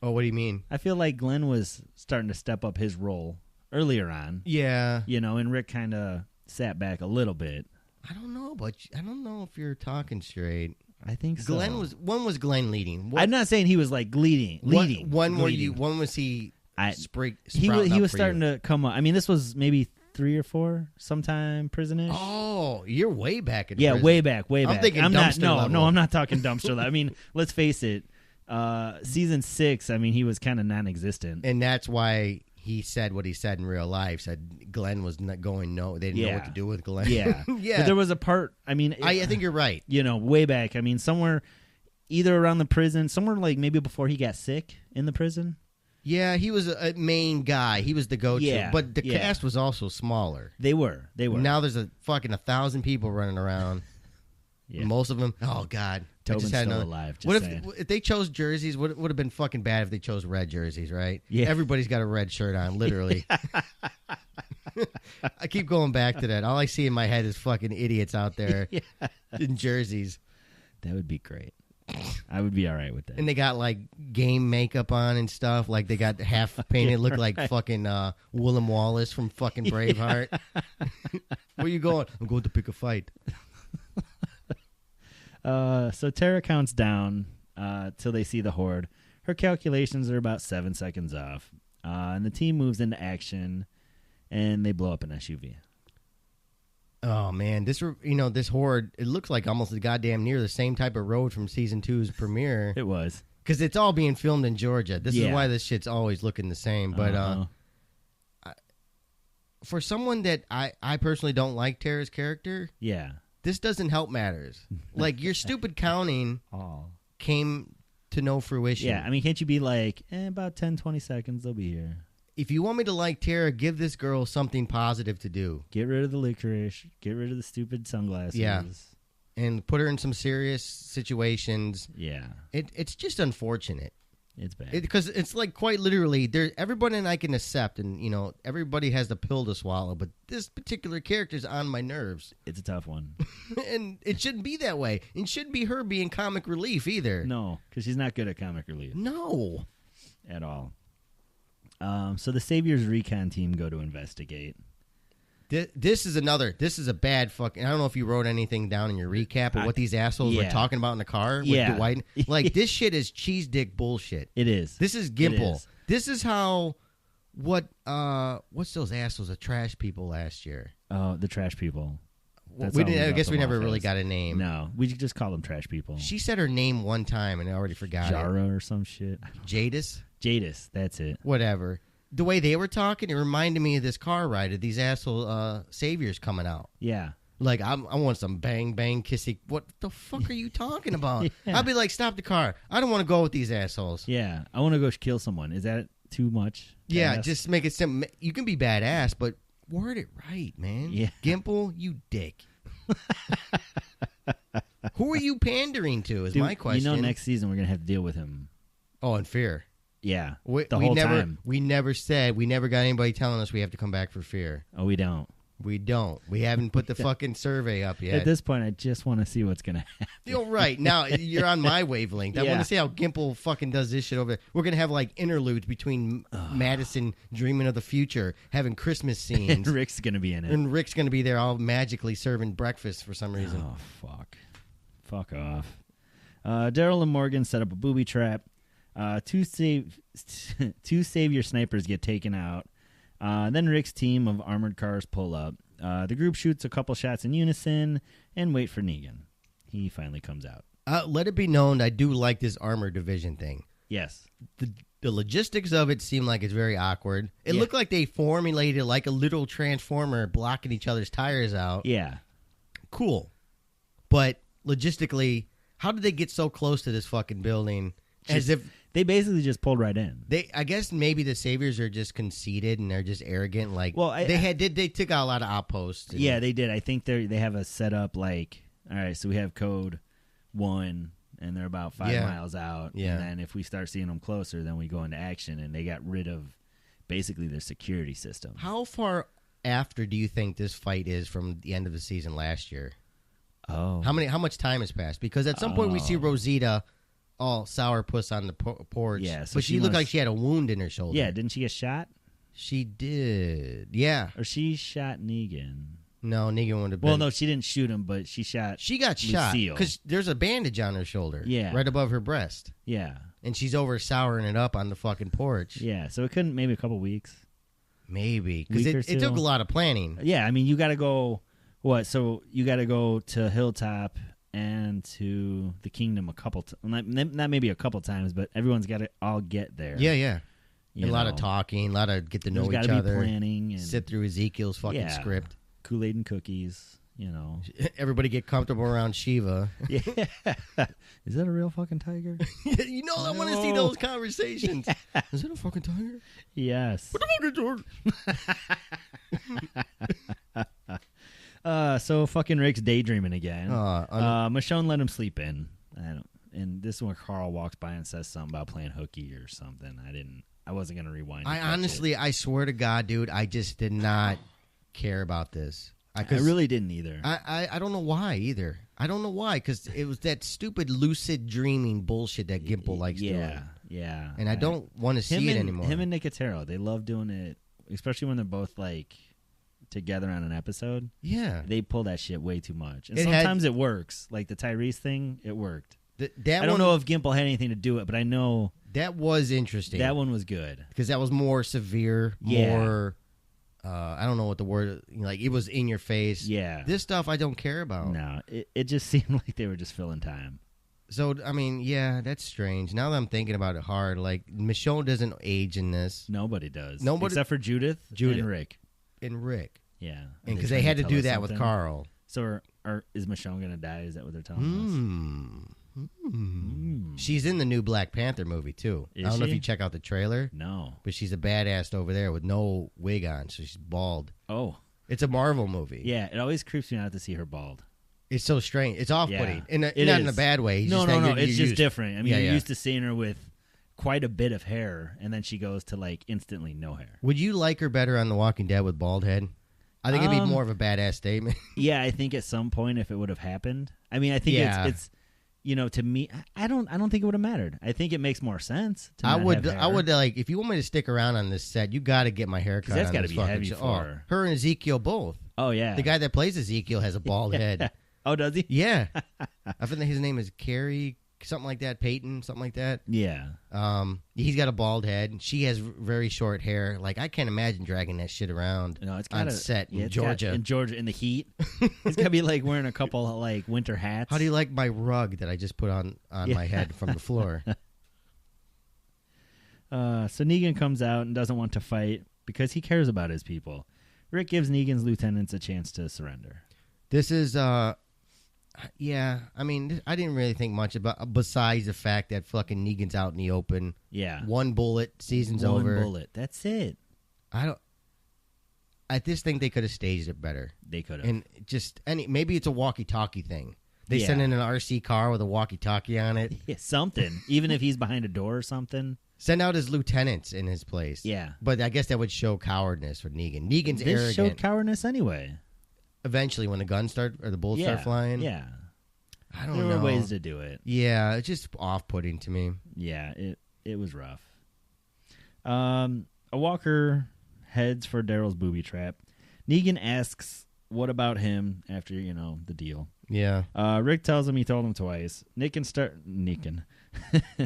Oh, what do you mean? I feel like Glenn was starting to step up his role earlier on. Yeah. You know, and Rick kind of sat back a little bit. I don't know, but I don't know if you're talking straight. I think so. When was Glenn leading? I'm not saying he was like leading. When was he He was starting to come up. I mean, this was maybe 3 or 4 sometime prison-ish. Oh, you're way back in yeah, prison. way back. I'm thinking not. dumpster No, level. no, I'm not talking dumpster level. I mean, let's face it. Season 6. I mean, he was kind of non-existent. And that's why he said what he said in real life. Said Glenn was not going. No, they didn't know what to do with Glenn. Yeah, yeah. But there was a part. I mean, I think you're right. You know, way back. I mean, somewhere either around the prison, somewhere like maybe before he got sick in the prison. Yeah, he was a main guy. He was the go-to. Yeah, but the yeah. cast was also smaller. They were. Now there's a fucking 1,000 people running around. Yeah. Most of them. Oh God, Tobin's still alive. Just what saying. if they chose jerseys? Would have been fucking bad if they chose red jerseys, right? Yeah. Everybody's got a red shirt on, literally. I keep going back to that. All I see in my head is fucking idiots out there in jerseys. That would be great. I would be all right with that. And they got like game makeup on and stuff. Like they got half painted, look like fucking Willem Wallace from fucking Braveheart. Where you going? I'm going to pick a fight. So Tara counts down till they see the horde. Her calculations are about 7 seconds off. And the team moves into action, and they blow up an SUV. Oh man, this horde. It looks like almost goddamn near the same type of road from season 2's premiere. It was because it's all being filmed in Georgia. This is Yeah. why this shit's always looking the same. But for someone that I personally don't like Tara's character, yeah. this doesn't help matters. Like your stupid counting came to no fruition. Yeah, I mean, can't you be like, about 10, 20 seconds, they'll be here. If you want me to like Tara, give this girl something positive to do. Get rid of the licorice. Get rid of the stupid sunglasses. Yeah. And put her in some serious situations. Yeah. It's just unfortunate. It's bad. Because it's like quite literally, everybody and I can accept, and everybody has the pill to swallow, but this particular character's on my nerves. It's a tough one. And it shouldn't be that way. It shouldn't be her being comic relief either. No, because she's not good at comic relief. No. At all. So the Savior's recon team go to investigate. This is a bad fucking. I don't know if you wrote anything down in your recap of what these assholes were talking about in the car with Dwight. Like this shit is cheese dick bullshit. It is. This is Gimple. This is how what's those assholes, the trash people last year? Oh, the trash people. I guess we never really got a name. No, we just call them trash people. She said her name one time and I already forgot Jara or some shit. Jadis? Jadis, that's it. Whatever. The way they were talking, it reminded me of this car ride of these asshole saviors coming out. Yeah. Like, I want some bang, bang, kissy. What the fuck are you talking about? Yeah. I'd be like, stop the car. I don't want to go with these assholes. Yeah. I want to go kill someone. Is that too much? Yeah, just make it simple. You can be badass, but word it right, man. Yeah. Gimple, you dick. Who are you pandering to is my question. Next season we're going to have to deal with him. Oh, and Fear. Yeah. We whole never, time. We never got anybody telling us we have to come back for Fear. Oh, we don't. We don't. We haven't put the fucking survey up yet. At this point, I just want to see what's going to happen. You're right. Now, you're on my wavelength. I want to see how Gimple fucking does this shit over there. We're going to have, like, interludes between Madison dreaming of the future, having Christmas scenes. And Rick's going to be in it. And Rick's going to be there all magically serving breakfast for some reason. Oh, fuck. Fuck off. Daryl and Morgan set up a booby trap. Two savior snipers get taken out. Then Rick's team of armored cars pull up. The group shoots a couple shots in unison and wait for Negan. He finally comes out. Let it be known, I do like this armor division thing. Yes. The logistics of it seem like it's very awkward. It looked like they formulated like a little transformer blocking each other's tires out. Yeah. Cool. But logistically, how did they get so close to this fucking building? As if they basically just pulled right in. I guess maybe the Saviors are just conceited and they're just arrogant. Like, well, they took out a lot of outposts. Yeah, they did. I think they have a setup like, all right, so we have code 1, and they're about 5 miles out. Yeah. And then if we start seeing them closer, then we go into action. And they got rid of basically their security system. How far after do you think this fight is from the end of the season last year? Oh, How much time has passed? Because at some point we see Rosita all sourpuss on the porch. Yeah, so but she looked like she had a wound in her shoulder. Yeah, didn't she get shot? She did. Yeah. Or she shot Negan. No, Negan would have been. Well, no, she didn't shoot him, but she shot. She got shot Lucille. because there's a bandage on her shoulder. Yeah. Right above her breast. Yeah. And she's over souring it up on the fucking porch. Yeah, so it couldn't, maybe a couple weeks. Maybe. Because Week or it two. took a lot of planning. Yeah, I mean, you got to go, what? So you got to go to Hilltop and to the Kingdom a couple times. Not maybe a couple times, but everyone's got to all get there. Yeah, yeah. You A lot of know. talking, a lot of get to know There's each gotta be other. planning and Sit through Ezekiel's fucking Yeah. script. Kool-Aid and cookies, you know. Everybody get comfortable around Shiva. Yeah. Is that a real fucking tiger? You know, I want to see No. those conversations. Is it a fucking tiger? Yes. What the fucking tiger? So fucking Rick's daydreaming again. Uh, Michonne let him sleep in. And this is when Carl walks by and says something about playing hooky or something. I wasn't gonna rewind. to I catch honestly, it. I swear to God, dude, I just did not care about this. I really didn't either. I don't know why either. I don't know why, because it was that stupid lucid dreaming bullshit that Gimple likes doing. Yeah. And I don't want to see it anymore. Him and Nicotero, they love doing it, especially when they're both like together on an episode. Yeah. They pull that shit way too much, and It sometimes it works. Like the Tyrese thing, it worked. That I don't one, know if Gimple had anything to do it, but I know that was interesting. that one was good. Because that was more severe, Yeah. more, I don't know what the word, like it was in your face. Yeah. This stuff I don't care about. No, it just seemed like they were just filling time. So, I mean, yeah, that's strange. Now that I'm thinking about it hard, like, Michonne doesn't age in this. Nobody does. Nobody- Except for Judith Judith. and Rick. And Rick. Yeah. And because they had to do that with Carl. Carl. So is Michonne going to die? Is that what they're telling us? She's in the new Black Panther movie, too. Is I don't know if she? you check out the trailer, No. but she's a badass over there with no wig on, so she's bald. Oh. It's a Marvel movie. Yeah, it always creeps me out to see her bald. It's so strange. It's off-putting. Yeah. And It not in a is. bad way. It's No, just no, that no. you're It's just used- different. I mean, Yeah, you're yeah. used to seeing her with quite a bit of hair, and then she goes to, like, instantly no hair. Would you like her better on The Walking Dead with bald head? I think it'd be more of a badass statement. Yeah, I think at some point if it would have happened. I mean, I think Yeah. it's you know, to me, I don't think it would have mattered. I think it makes more sense. To I not would, have hair. I would like if you want me to stick around on this set, you got to get my hair cut. 'Cause that's got gotta to be heavy for her. her and Ezekiel both. Oh yeah, The guy that plays Ezekiel has a bald head. Oh, does he? Yeah, I think his name is Carrie, something like that, Peyton, something like that. Yeah. He's got a bald head. She has very short hair. Like I can't imagine dragging that shit around No, it's on got set in Georgia. in Georgia, in the heat, it's gotta be like wearing a couple of like winter hats. How do you like my rug that I just put on my head from the floor? So Negan comes out and doesn't want to fight because he cares about his people. Rick gives Negan's lieutenants a chance to surrender. This is, yeah. I mean, I didn't really think much about besides the fact that fucking Negan's out in the open. Yeah, One bullet, season's one over. bullet. That's it. I just think they could have staged it better, They could have. and maybe it's a walkie-talkie thing. They send in an RC car with a walkie-talkie on it. Yeah, something. Even if he's behind a door or something. Send out his lieutenants in his place. Yeah. But I guess that would show cowardness for Negan. Negan's This arrogant. showed cowardice anyway. Eventually, when the guns start or the bullets start flying. Yeah. I don't there know. were ways to do it. Yeah, it's just off-putting to me. Yeah, it was rough. A walker heads for Daryl's booby trap. Negan asks, what about him after, the deal. Yeah. Rick tells him he told him twice. Negan.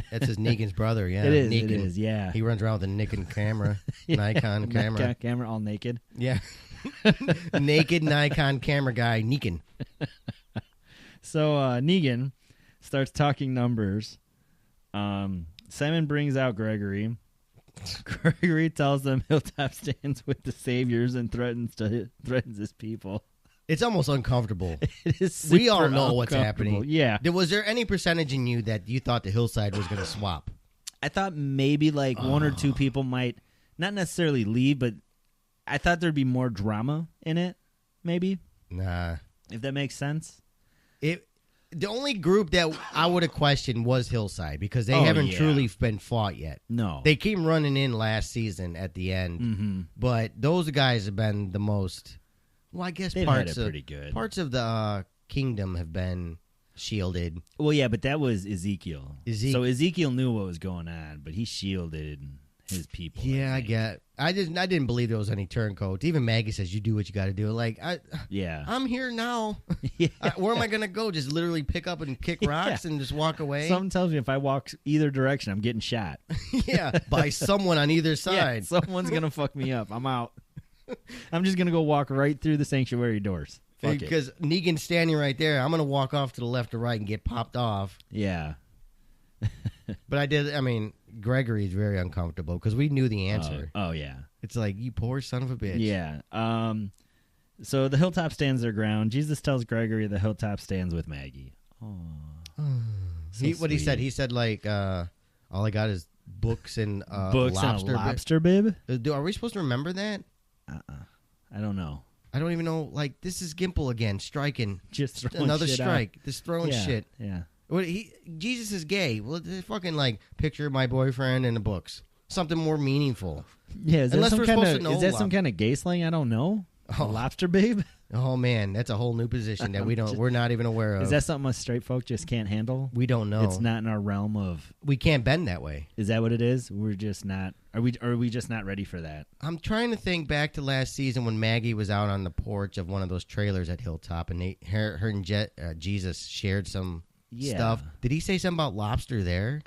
That's his Negan's brother, yeah. It is, Negan. it is, yeah. He runs around with a Nikon camera, Nikon camera. Nikon camera, all naked. Yeah. Naked Nikon camera guy, Negan. So Negan starts talking numbers. Simon brings out Gregory. Gregory tells them Hilltop stands with the Saviors and threatens his people. It's almost uncomfortable. It is We all super know what's uncomfortable. happening. Yeah. Was there any percentage in you that you thought the Hillside was going to swap? I thought maybe like one or two people might not necessarily leave, but I thought there'd be more drama in it, maybe. Nah. If that makes sense. The only group that I would have questioned was Hillside because they haven't truly been fought yet. No. They came running in last season at the end, but those guys have been the most. Well, I guess They've parts had it pretty good. Parts of the kingdom have been shielded. Well, yeah, but that was Ezekiel. So Ezekiel knew what was going on, but he shielded his people. Yeah, I get. I didn't believe there was any turncoats. Even Maggie says you do what you got to do. Like, I'm here now. Yeah. Where am I gonna go? Just literally pick up and kick rocks and just walk away. Something tells me if I walk either direction, I'm getting shot. Yeah, by someone on either side. Yeah, someone's gonna fuck me up. I'm out. I'm just gonna go walk right through the sanctuary doors. Fuck because Negan's standing right there. I'm gonna walk off to the left or right and get popped off. Yeah. But I mean, Gregory's very uncomfortable because we knew the answer. Oh yeah. It's like, you poor son of a bitch. Yeah. So the Hilltop stands their ground. Jesus tells Gregory the Hilltop stands with Maggie. Oh. What he said? He said like, all I got is books and books lobster and a lobster bib. Are we supposed to remember that? I don't know. I don't even know. Like, this is Gimple again, striking. Just throwing another shit strike. out. Just throwing shit. Yeah. Jesus is gay. Well, fucking like picture my boyfriend in the books. Something more meaningful. Yeah. Is Unless that we're some supposed kind to know of? Is that some kind of gay slang? I don't know. Oh. A lobster babe. Oh man, that's a whole new position that we're not even aware of. Is that something us straight folk just can't handle? We don't know. It's not in our realm of. We can't bend that way. Is that what it is? We're just not. Are we just not ready for that? I'm trying to think back to last season when Maggie was out on the porch of one of those trailers at Hilltop, and her and Jesus shared some stuff. Did he say something about lobster there?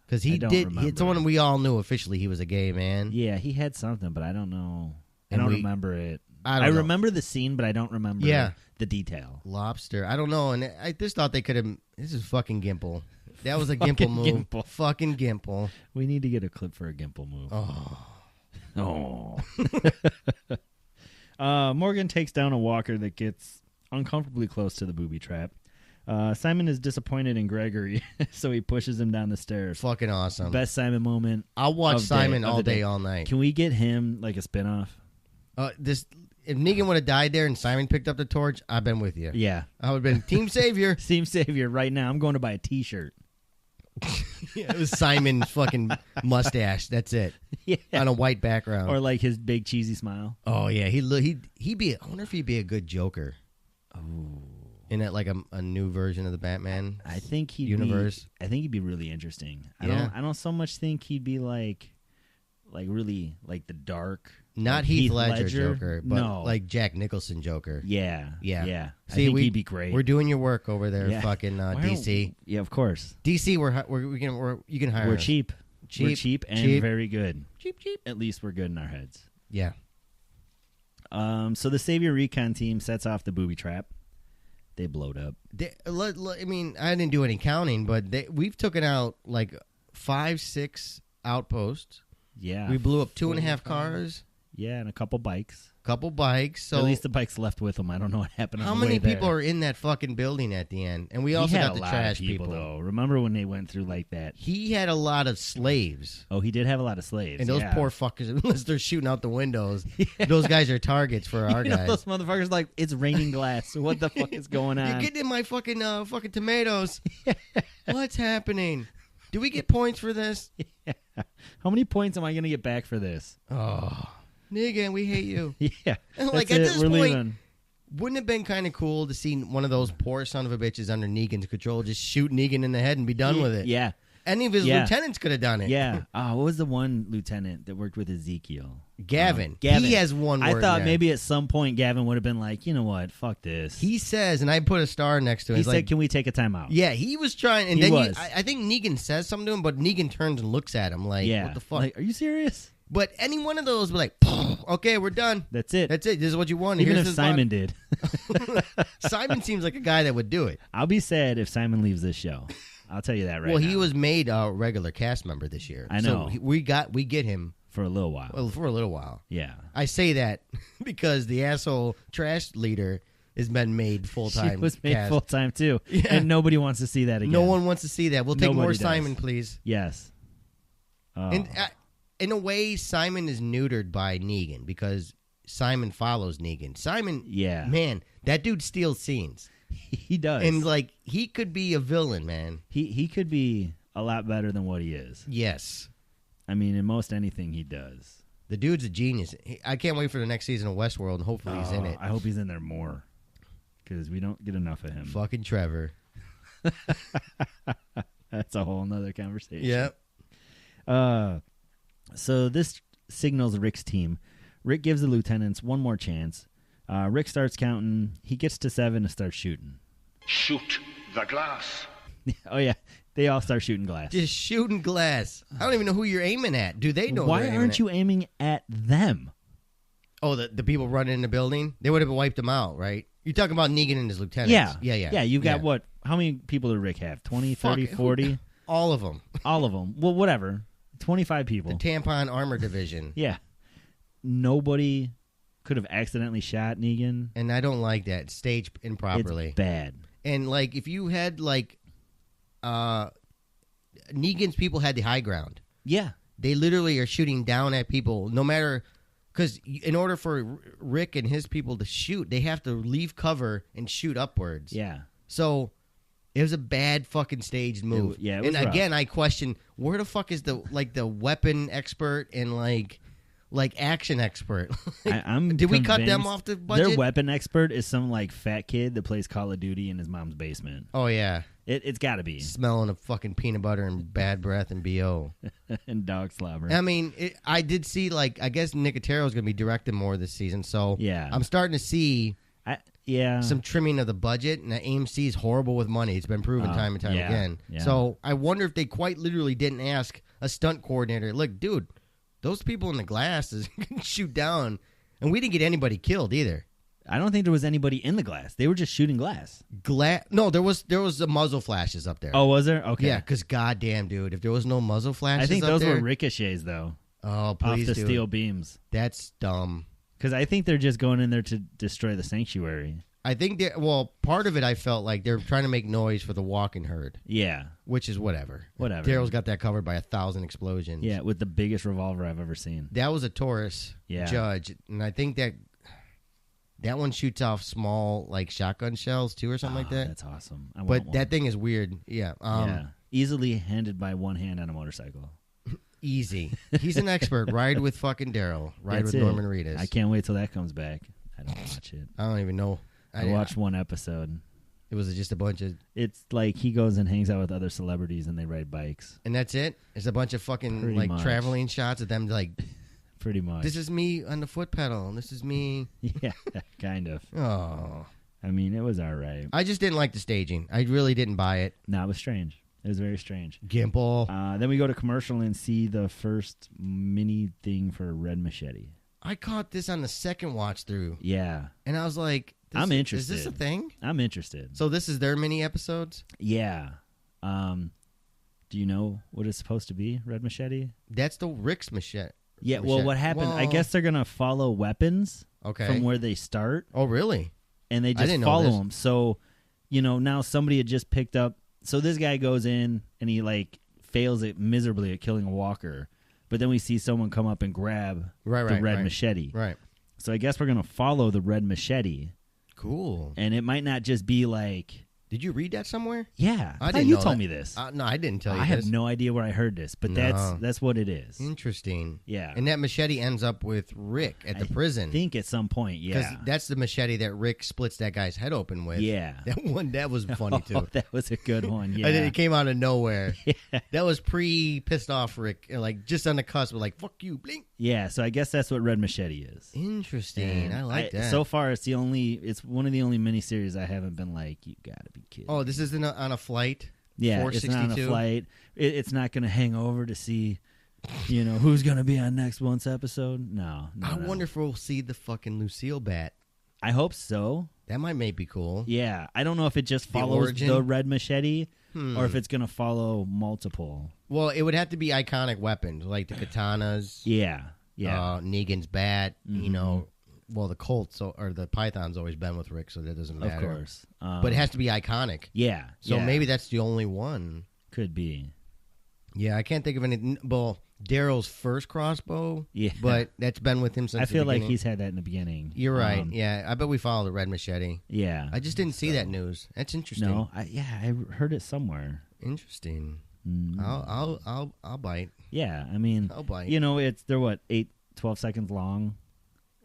Because he did. It's one we all knew officially he was a gay man. Yeah, he had something, but I don't know. I don't remember it. I remember the scene, but I don't remember the detail. Lobster. I don't know. And I just thought they could have. This is fucking Gimple. That was a Gimple move. Gimple. Fucking Gimple. We need to get a clip for a Gimple move. Morgan takes down a walker that gets uncomfortably close to the booby trap. Simon is disappointed in Gregory, so he pushes him down the stairs. Fucking awesome. Best Simon moment. I'll watch Simon all day, all night. Can we get him like a spinoff? If Negan would have died there and Simon picked up the torch, I've been with you. Yeah. I would have been Team Savior. Team Savior right now. I'm going to buy a T-shirt. Yeah, it was Simon's fucking mustache. That's it. Yeah. On a white background. Or like his big cheesy smile. Oh, yeah. He'd be, I wonder if he'd be a good Joker. Oh. In it, like a new version of the Batman I think he'd universe. I think he'd be really interesting. Yeah. I don't so much think he'd be like really like the dark. Not like Heath Ledger Joker, but no. like Jack Nicholson Joker. Yeah. See, I think he'd be great. We're doing your work over there, Yeah. fucking DC. Yeah, of course. DC, you can hire We're us. cheap. We're cheap and very good. Cheap. At least we're good in our heads. Yeah. So the Savior Recon team sets off the booby trap. They blowed up. I mean, I didn't do any counting, but we've taken out like 5-6 outposts. Yeah. We blew up 2.5 cars. Yeah, and a couple bikes. couple bikes. So at least the bikes left with him. I don't know what happened. how on the many way people there. are in that fucking building at the end? And we He also had got a the lot trash of people, though. Remember when they went through like that? He had a lot of slaves. Oh, he did have a lot of slaves. And those yeah. poor fuckers, unless they're shooting out the windows, those guys are targets for our You know, guys. those motherfuckers like, it's raining glass. What the fuck is going on? You're getting in my fucking tomatoes. What's happening? Do we get points for this? How many points am I going to get back for this? Oh, Negan, we hate you. Yeah. And like That's at it. this We're point, leaving. wouldn't it have been kind of cool to see one of those poor son of a bitches under Negan's control just shoot Negan in the head and be done with it? Yeah. Any of his Yeah. lieutenants could have done it. Yeah. What was the one lieutenant that worked with Ezekiel? Gavin. Gavin. He has one word I thought there. maybe at some point Gavin would have been like, you know what? Fuck this. He says, and I put a star next to it. He It's said, like, can we take a timeout? yeah, he was trying, and He then was. I think Negan says something to him, but Negan turns and looks at him like, Yeah. what the fuck? Like, are you serious? But any one of those would be like, okay, we're done. That's it. That's it. This is what you want. Even Here's if his Simon did. body. Simon seems like a guy that would do it. I'll be sad if Simon leaves this show. I'll tell you that right well, now. he was made a regular cast member this year. I know. So we get him for a little while. for a little while. Yeah. I say that because the asshole trash leader has been made full time. She was made full time too. Yeah. And nobody wants to see that again. No one wants to see that. We'll take more Nobody does. Simon, please. Yes. Oh. And in a way, Simon is neutered by Negan because Simon follows Negan. Simon, Yeah. man, that dude steals scenes. He does. And, like, he could be a villain, man. he could be a lot better than what he is. Yes. I mean, in most anything he does. The dude's a genius. I can't wait for the next season of Westworld, and hopefully he's in it. I hope he's in there more because we don't get enough of him. Fucking Trevor. That's a whole nother conversation. Yep. So this signals Rick's team. Rick gives the lieutenants one more chance. Rick starts counting. He gets to 7 and starts shooting. Shoot the glass. Oh, yeah. They all start shooting glass. Just shooting glass. I don't even know who you're aiming at. Do they know? Why aren't you aiming at them? Oh, the people running in the building? They would have wiped them out, right? You're talking about Negan and his lieutenants. Yeah. Yeah. Yeah, you've got what? How many people did Rick have? 20, 30, Fuck, 40? All of them. All of them. Well, whatever. 25 people. The Tampon Armor Division. Yeah. Nobody could have accidentally shot Negan. And I don't like that. Staged improperly. It's bad. And, like, if you had, like, Negan's people had the high ground. Yeah. They literally are shooting down at people, no matter, because in order for Rick and his people to shoot, they have to leave cover and shoot upwards. Yeah. So it was a bad fucking staged move. Yeah, it was and rough. again, I question where the fuck is the weapon expert and like action expert? I'm Did we cut them convinced off the budget? Their weapon expert is some like fat kid that plays Call of Duty in his mom's basement. Oh yeah, It's got to be. smelling of fucking peanut butter and bad breath and bo. And dog slobber. I mean, I did see I guess Nicotero is going to be directing more this season, so Yeah. I'm starting to see Yeah. some trimming of the budget, and AMC is horrible with money. It's been proven time and time yeah, again. yeah. So I wonder if they quite literally didn't ask a stunt coordinator, look, dude, those people in the glass is going to shoot down, and we didn't get anybody killed either. I don't think there was anybody in the glass. They were just shooting glass. No, there was a muzzle flashes up there. Oh, was there? Okay. Yeah, because goddamn, dude, if there was no muzzle flashes I think up those there, were ricochets, though, oh, please, off the dude. steel beams. That's dumb. Because I think they're just going in there to destroy the sanctuary. I think part of it I felt like they're trying to make noise for the walking herd, Yeah. which is whatever. Whatever. Daryl's got that covered by 1,000 explosions. Yeah, with the biggest revolver I've ever seen. That was a Taurus Judge, and I think that one shoots off small like shotgun shells too, or something like that. That's awesome. I want But one. that thing is weird. Yeah. yeah. Easily handled by one hand on a motorcycle. Easy. He's an expert. Ride with fucking Daryl. Ride That's with it. Norman Reedus. I can't wait till that comes back. I don't watch it. I don't even know. I watched one episode. It was just a bunch of, It's like he goes and hangs out with other celebrities and they ride bikes. and that's it. It's a bunch of fucking Pretty like much. traveling shots of them like, Pretty much. this is me on the foot pedal, and this is me. Yeah, kind of. Oh, I mean, it was all right. I just didn't like the staging. I really didn't buy it. No, it was strange. It was very strange. Gimple. Then we go to commercial and see the first mini thing for Red Machete. I caught this on the second watch through, Yeah, and I was like, I'm Is interested. this a thing? I'm interested. So this is their mini episodes? Yeah. Do you know what it's supposed to be, Red Machete? That's the Rick's machete. Yeah, well, Machete. what happened, I Well- guess they're going to follow weapons Okay. from where they start, Oh, really? and they I just didn't know follow this. him. So, now somebody had just picked up. So this guy goes in and he fails it miserably at killing a walker, but then we see someone come up and grab the red machete. Right. So I guess we're gonna follow the red machete, Cool. and it might not just be Did you read that somewhere? yeah. I thought didn't you know told that. me this. No, I didn't tell you I this. have no idea where I heard this, but No. that's what it is. Interesting. Yeah. And that machete ends up with Rick at the prison. I think at some point, Because yeah. that's the machete that Rick splits that guy's head open with. Yeah. That was funny, too. Oh, that was a good one. Yeah. And it came out of nowhere. That was pissed off Rick. Just on the cusp, fuck you, blink. Yeah, so I guess that's what Red Machete is. Interesting. And I like that. So far, it's one of the only miniseries I haven't been like, you gotta be kidding. Oh, this isn't on a flight? yeah, it's not on a 462? flight. It's not going to hang over to see, who's going to be on next month's episode. No. I wonder if we'll see the fucking Lucille bat. I hope so. That might be cool. Yeah, I don't know if it just follows origin? the Red Machete or if it's going to follow multiple. Well, it would have to be iconic weapons, like the katanas. Yeah. Negan's bat. Mm-hmm. Well, the Colts or the Python's always been with Rick, so that doesn't matter. Of course. But it has to be iconic. Yeah. So yeah. maybe that's the only one. Could be. Yeah, I can't think of any. Well, Daryl's first crossbow. Yeah. But that's been with him since I the feel like beginning. he's had that in the beginning. You're right. Yeah, I bet we follow the red machete. Yeah. I just didn't see that news. That's interesting. No, I heard it somewhere. Interesting. Mm. I'll bite. Yeah, I mean, I'll bite. they're 12 seconds long.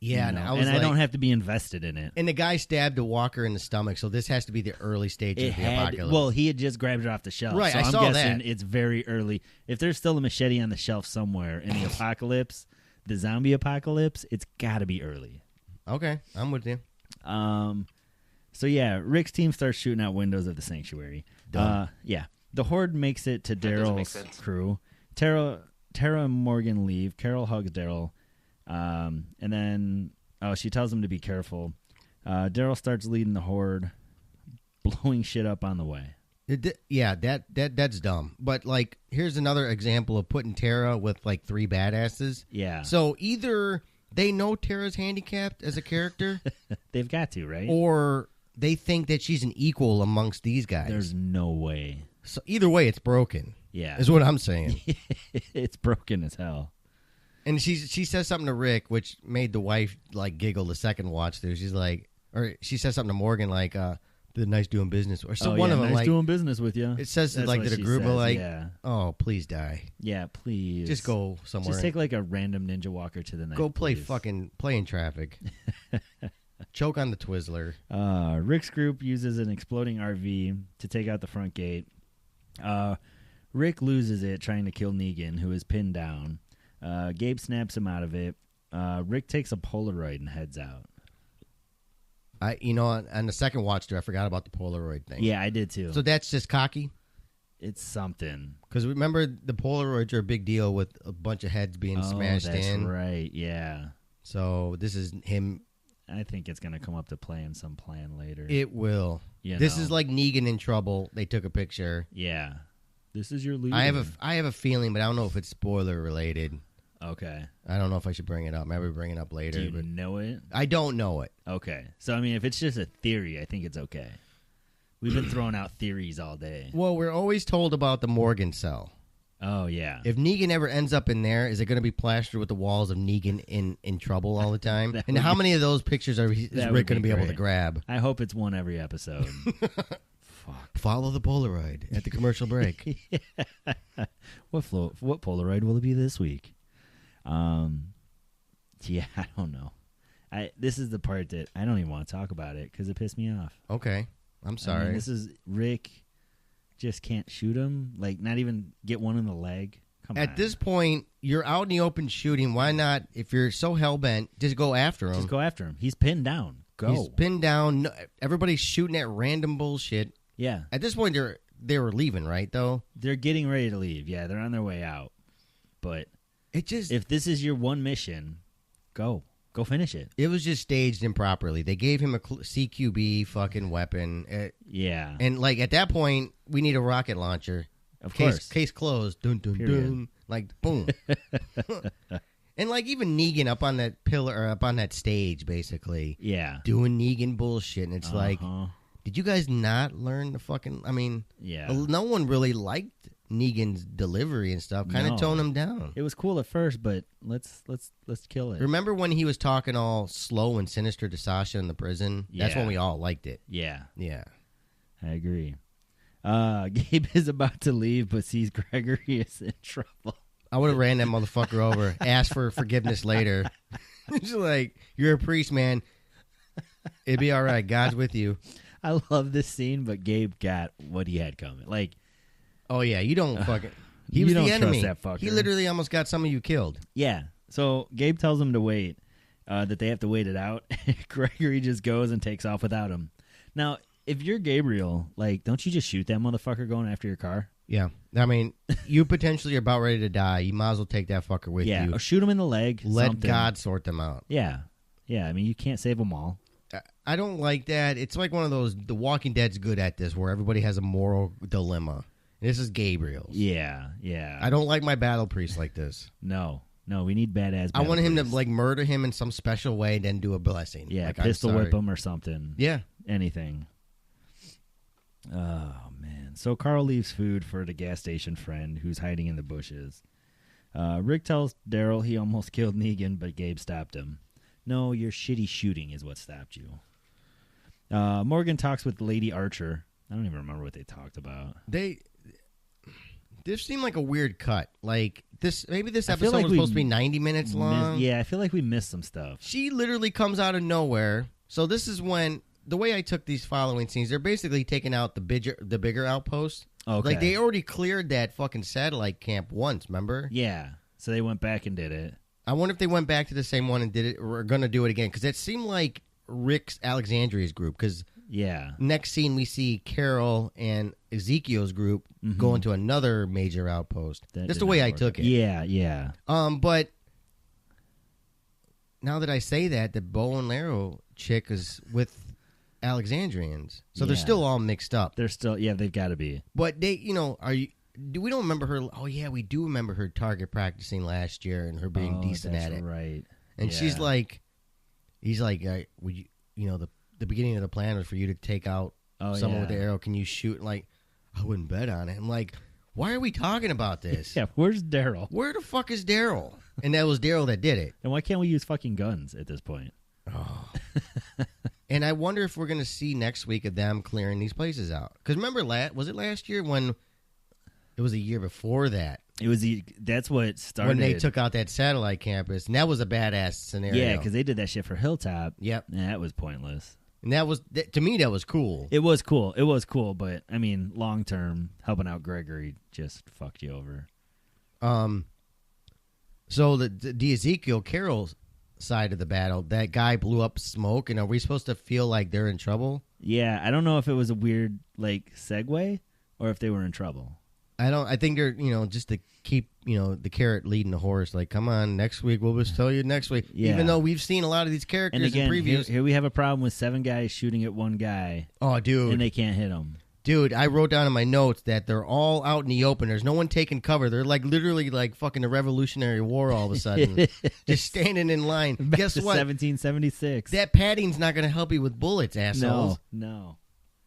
Yeah, and I don't have to be invested in it. And the guy stabbed a walker in the stomach, so this has to be the early stages of the apocalypse. Well, he had just grabbed it off the shelf. Right, so I I'm saw guessing that. it's very early. If there's still a machete on the shelf somewhere in the apocalypse, the zombie apocalypse, it's got to be early. Okay, I'm with you. So yeah, Rick's team starts shooting out windows of the sanctuary. Yeah, the horde makes it to doesn't make Daryl's sense. crew. Tara and Morgan leave. Carol hugs Daryl, and then she tells him to be careful. Daryl starts leading the horde, blowing shit up on the way. That's dumb. But here's another example of putting Tara with 3 badasses. Yeah. So either they know Tara's handicapped as a character, They've got to, right? or they think that she's an equal amongst these guys. There's no way. So either way, it's broken. Yeah. Is what I'm saying. It's broken as hell. And she says something to Rick, which made the wife giggle the second watch through. She's she says something to Morgan "The nice doing business," or so one of them nice doing business with you. It says That's to what the she group says, "Oh, please die, yeah, please, just go somewhere, Just take a random ninja walker to the night. go play please. play in traffic, choke on the Twizzler." Rick's group uses an exploding RV to take out the front gate. Rick loses it trying to kill Negan, who is pinned down. Gabe snaps him out of it. Rick takes a Polaroid and heads out. On the second watch through, I forgot about the Polaroid thing. Yeah, I did too. So that's just cocky. It's something. Because remember, the Polaroids are a big deal with a bunch of heads being smashed that's in. right. Yeah. So this is him. I think it's going to come up to play in some plan later. It will. This is like Negan in trouble. They took a picture. Yeah. This is your leader. I have a feeling, but I don't know if it's spoiler related. Okay. I don't know if I should bring it up. Maybe bring it up later. Do you but know it? I don't know it. Okay. So, I mean, if it's just a theory, I think it's okay. We've been throwing out theories all day. Well, we're always told about the Morgan cell. Oh, yeah. If Negan ever ends up in there, is it going to be plastered with the walls of Negan in trouble all the time? And how many of those pictures is Rick going to be able to grab? I hope it's one every episode. Fuck. Follow the Polaroid at the commercial break. What Polaroid will it be this week? Yeah, I don't know. This is the part that I don't even want to talk about it because it pissed me off. Okay. I'm sorry. I mean, this is Rick just can't shoot him, not even get one in the leg. Come on. At this point, you're out in the open shooting. Why not, if you're so hell-bent, just go after him. Just go after him. He's pinned down. Go. He's pinned down. Everybody's shooting at random bullshit. Yeah. At this point, they were leaving, right, though? They're getting ready to leave. Yeah, they're on their way out. But if this is your one mission, go. Go finish it. It was just staged improperly. They gave him a CQB fucking weapon. Yeah. And, at that point, we need a rocket launcher. Of course. Case closed. Dun, dun, Period. dun. Boom. And like even Negan up on that pillar or up on that stage, basically, doing Negan bullshit, and it's like, did you guys not learn the fucking? I mean, no one really liked Negan's delivery and stuff. Kind of toned him down. It was cool at first, but let's kill it. Remember when he was talking all slow and sinister to Sasha in the prison? That's when we all liked it. Yeah, I agree. Gabe is about to leave, but sees Gregory is in trouble. I would have ran that motherfucker over, asked for forgiveness later. It's like, you're a priest, man. It'd be all right. God's with you. I love this scene, but Gabe got what he had coming. Like, oh yeah, you don't fucking. He was the enemy. That fucker. He literally almost got some of you killed. Yeah. So Gabe tells him to wait. That they have to wait it out. Gregory just goes and takes off without him. Now, if you're Gabriel, like, don't you just shoot that motherfucker going after your car? Yeah. I mean, you potentially are about ready to die. You might as well take that fucker with you. Yeah, or shoot him in the leg. Let something. God sort them out. Yeah. Yeah, I mean, you can't save them all. I don't like that. It's like one of those, The Walking Dead's good at this, where everybody has a moral dilemma. This is Gabriel's. Yeah. I don't like my battle priest like this. No, we need badass. I want him priest. to like murder him in some special way, then do a blessing. Yeah, like, pistol whip him or something. Yeah. Anything. Oh, man. So Carl leaves food for the gas station friend who's hiding in the bushes. Rick tells Daryl he almost killed Negan, but Gabe stopped him. No, your shitty shooting is what stopped you. Morgan talks with Lady Archer. I don't even remember what they talked about. This seemed like a weird cut. Like maybe this episode like was supposed to be 90 minutes long. I feel like we missed some stuff. She literally comes out of nowhere. So this is when the way I took these following scenes, they're basically taking out the bigger outpost. Okay. Like they already cleared that fucking satellite camp once, remember? Yeah. So they went back and did it. I wonder if they went back to the same one and did it or are going to do it again, because it seemed like Rick's Alexandria's group, because next scene we see Carol and Ezekiel's group going to another major outpost. That's the way I took it. Yeah. But now that I say that, the bow and arrow chick is with Alexandrians, so they're still all mixed up. They're still, they've got to be. But we don't remember her. Oh yeah, we do remember her target practicing last year and her being decent at it. Right. And she's like, he's like, would you, the beginning of the plan was for you to take out someone with the arrow. Can you shoot? Like, I wouldn't bet on it. I'm like, why are we talking about this? Yeah, where's Daryl? Where the fuck is Daryl? And that was Daryl that did it. And why can't we use fucking guns at this point? Oh. And I wonder if we're going to see next week of them clearing these places out. Because remember, was it last year when it was a year before that? That's what started. When they took out that satellite campus. And that was a badass scenario. Yeah, because they did that shit for Hilltop. Yep. And that was pointless. And to me, that was cool. It was cool. But, I mean, long term, helping out Gregory just fucked you over. So the Ezekiel Carroll side of the battle, that guy blew up smoke, and are we supposed to feel like they're in trouble? Yeah, I don't know if it was a weird segue or if they were in trouble. I think they're just to keep the carrot leading the horse. Like, come on, next week we'll just tell you next week. Yeah. Even though we've seen a lot of these characters and again, in previews. Here we have a problem with 7 guys shooting at one guy. Oh, dude, and they can't hit him. Dude, I wrote down in my notes that they're all out in the open. There's no one taking cover. They're like literally like fucking the Revolutionary War all of a sudden. Just standing in line. Guess what? 1776. That padding's not going to help you with bullets, assholes. No.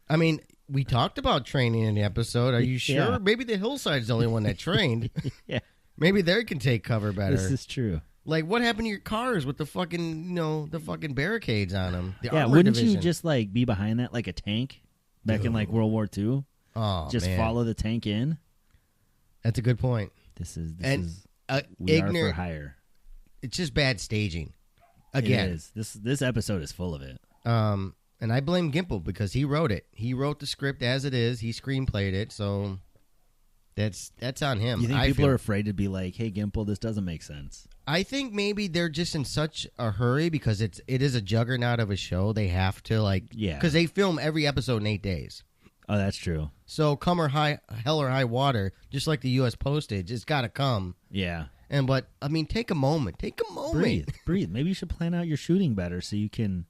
I mean, we talked about training in the episode. Are you sure? Yeah. Maybe the Hillside's the only one that trained. Yeah. Maybe they can take cover better. This is true. Like, what happened to your cars with the fucking, the fucking barricades on them? Wouldn't you just be behind that like a tank? Back in World War II, just follow the tank in. That's a good point. This is we are for hire. It's just bad staging. Again, it is. This episode is full of it. And I blame Gimple because he wrote it. He wrote the script as it is. He screenplayed it, so that's on him. You think people are afraid to be like, "Hey, Gimple, this doesn't make sense"? I think maybe they're just in such a hurry because it is a juggernaut of a show. They have to because they film every episode in 8 days. Oh, that's true. So come or hell or high water, just like the U.S. postage, it's got to come. Yeah. But I mean, take a moment. Breathe. Maybe you should plan out your shooting better so you can.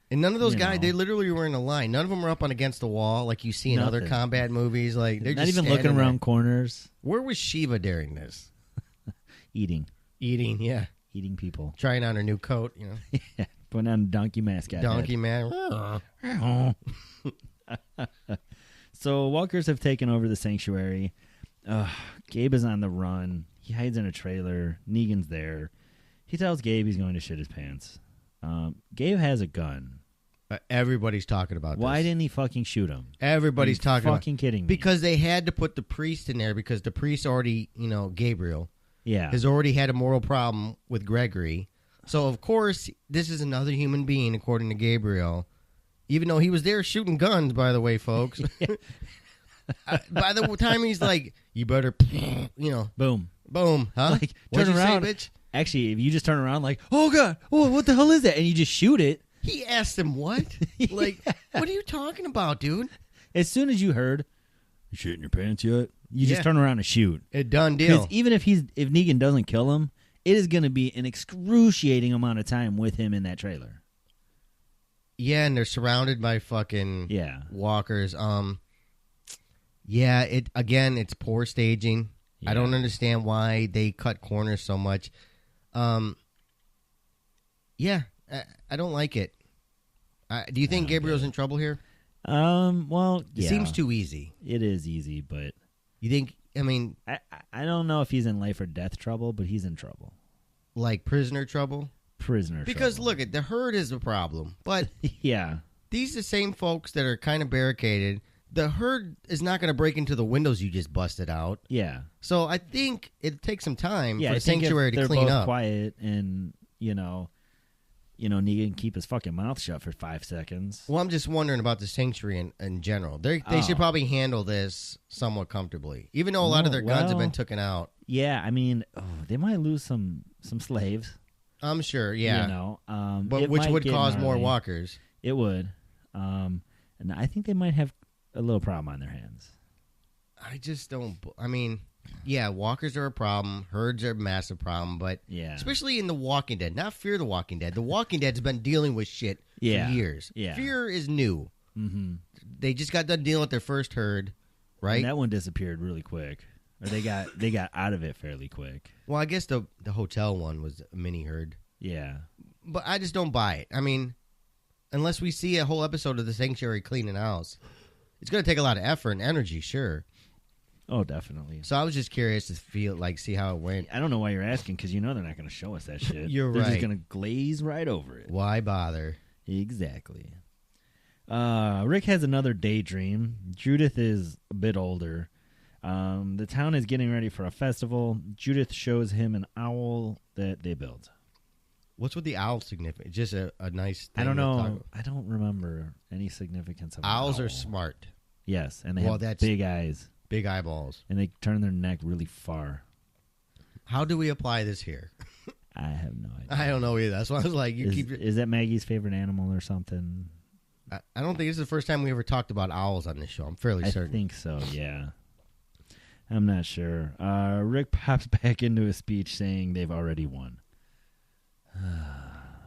And none of those guys, they literally were in a line. None of them were up on against the wall like you see in other combat movies. Like they're not just even looking around corners. Where was Shiva during this? Eating, yeah. Eating people. Trying on her new coat, you know. Yeah, putting on a donkey mascot. Donkey man. So walkers have taken over the sanctuary. Gabe is on the run. He hides in a trailer. Negan's there. He tells Gabe he's going to shit his pants. Gabe has a gun. Everybody's talking about Why this. didn't he fucking shoot him? Everybody's talking about fucking kidding me. Because they had to put the priest in there because the priest already, Gabriel, Yeah. has already had a moral problem with Gregory. So, of course, this is another human being, according to Gabriel. Even though he was there shooting guns, by the way, folks. By the time he's like, you better, Boom. boom, huh? Like, What'd turn you around. say, bitch? Actually, if you just turn around like, oh, God, oh, what the hell is that? And you just shoot it. He asked him what? Like, what are you talking about, dude? As soon as you heard, you shitting your pants yet? You just Yeah. turn around and shoot. A done Because deal. even if Negan doesn't kill him, it is going to be an excruciating amount of time with him in that trailer. Yeah, and they're surrounded by fucking Yeah. walkers. Yeah, it's poor staging. Yeah. I don't understand why they cut corners so much. Yeah, I don't like it. Do you think Gabriel's in trouble here? Well, It yeah. seems too easy. It is easy, but You think? I mean, I don't know if he's in life or death trouble, but he's in trouble. like prisoner trouble? Prisoner Because trouble. look, the herd is the problem, but Yeah. these are the same folks that are kind of barricaded. The herd is not going to break into the windows you just busted out. Yeah. So I think it takes some time Yeah, for I the think if sanctuary to they're clean both up. quiet and, Negan can keep his fucking mouth shut for 5 seconds. Well, I'm just wondering about the sanctuary in general. They should probably handle this somewhat comfortably, even though a lot of their guns have been taken out. Yeah, I mean, they might lose some slaves. I'm sure, yeah. But it which might would get cause more gnarly. walkers. It would. And I think they might have a little problem on their hands. I just don't. I mean, yeah, walkers are a problem. Herds are a massive problem, but Yeah. especially in The Walking Dead. Not Fear the Walking Dead. The Walking Dead's been dealing with shit Yeah. for years. Yeah. Fear is new. Mm-hmm. They just got done dealing with their first herd, right? And that one disappeared really quick. Or they got out of it fairly quick. Well, I guess the hotel one was a mini herd. Yeah. But I just don't buy it. I mean, unless we see a whole episode of the sanctuary cleaning house, it's going to take a lot of effort and energy, sure. Oh, definitely. So I was just curious to see how it went. I don't know why you're asking, because they're not going to show us that shit. You're They're right. just going to glaze right over it. Why bother? Exactly. Rick has another daydream. Judith is a bit older. The town is getting ready for a festival. Judith shows him an owl that they built. What's with the owl significant? Just a nice thing I don't to talk know. about. I don't remember any significance of an Owls owl. are smart. Yes, and they Well, have that's- big eyes, Big eyeballs. and they turn their neck really far. How do we apply this here? I have no idea. I don't know either. That's why I was like, Is that Maggie's favorite animal or something? I don't think this is the first time we ever talked about owls on this show. I'm fairly I certain. think so, yeah. I'm not sure. Rick pops back into his speech saying they've already won.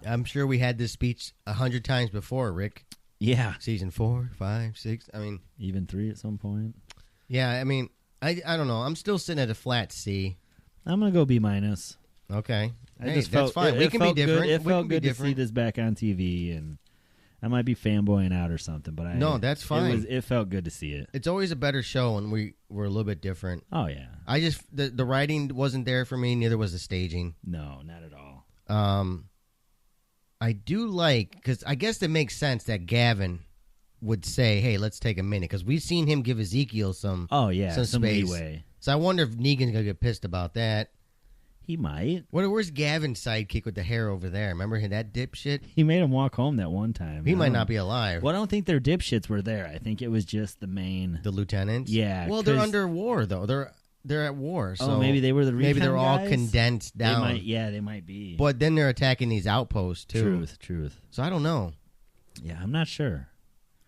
I'm sure we had this speech 100 times before, Rick. Yeah. Season 4, 5, 6. I mean, Even 3 at some point. yeah, I mean, I don't know. I'm still sitting at a flat C. I'm going to go B-. Okay. I Hey, just that's felt, fine. It, We it can be felt different. Good. It We felt can be good to see different. this back on TV, and I might be fanboying out or something, but No, that's fine. It felt good to see it. It's always a better show when we're a little bit different. Oh, yeah. I just the writing wasn't there for me. Neither was the staging. No, not at all. I do like, because I guess it makes sense that Gavin would say, "Hey, let's take a minute," because we've seen him give Ezekiel some. Oh, yeah, some some space. leeway. So I wonder if Negan's gonna get pissed about that. He might. Where's Gavin's sidekick with the hair over there? Remember that dipshit? He made him walk home that one time. He I might don't- not be alive. Well, I don't think their dipshits were there. I think it was just the main. The lieutenants? Yeah, Well, they're 'cause- under war though. They're at war. So Oh, maybe they were the maybe they're recon all guys? condensed down. They might be. But then they're attacking these outposts too. Truth. So I don't know. Yeah, I'm not sure.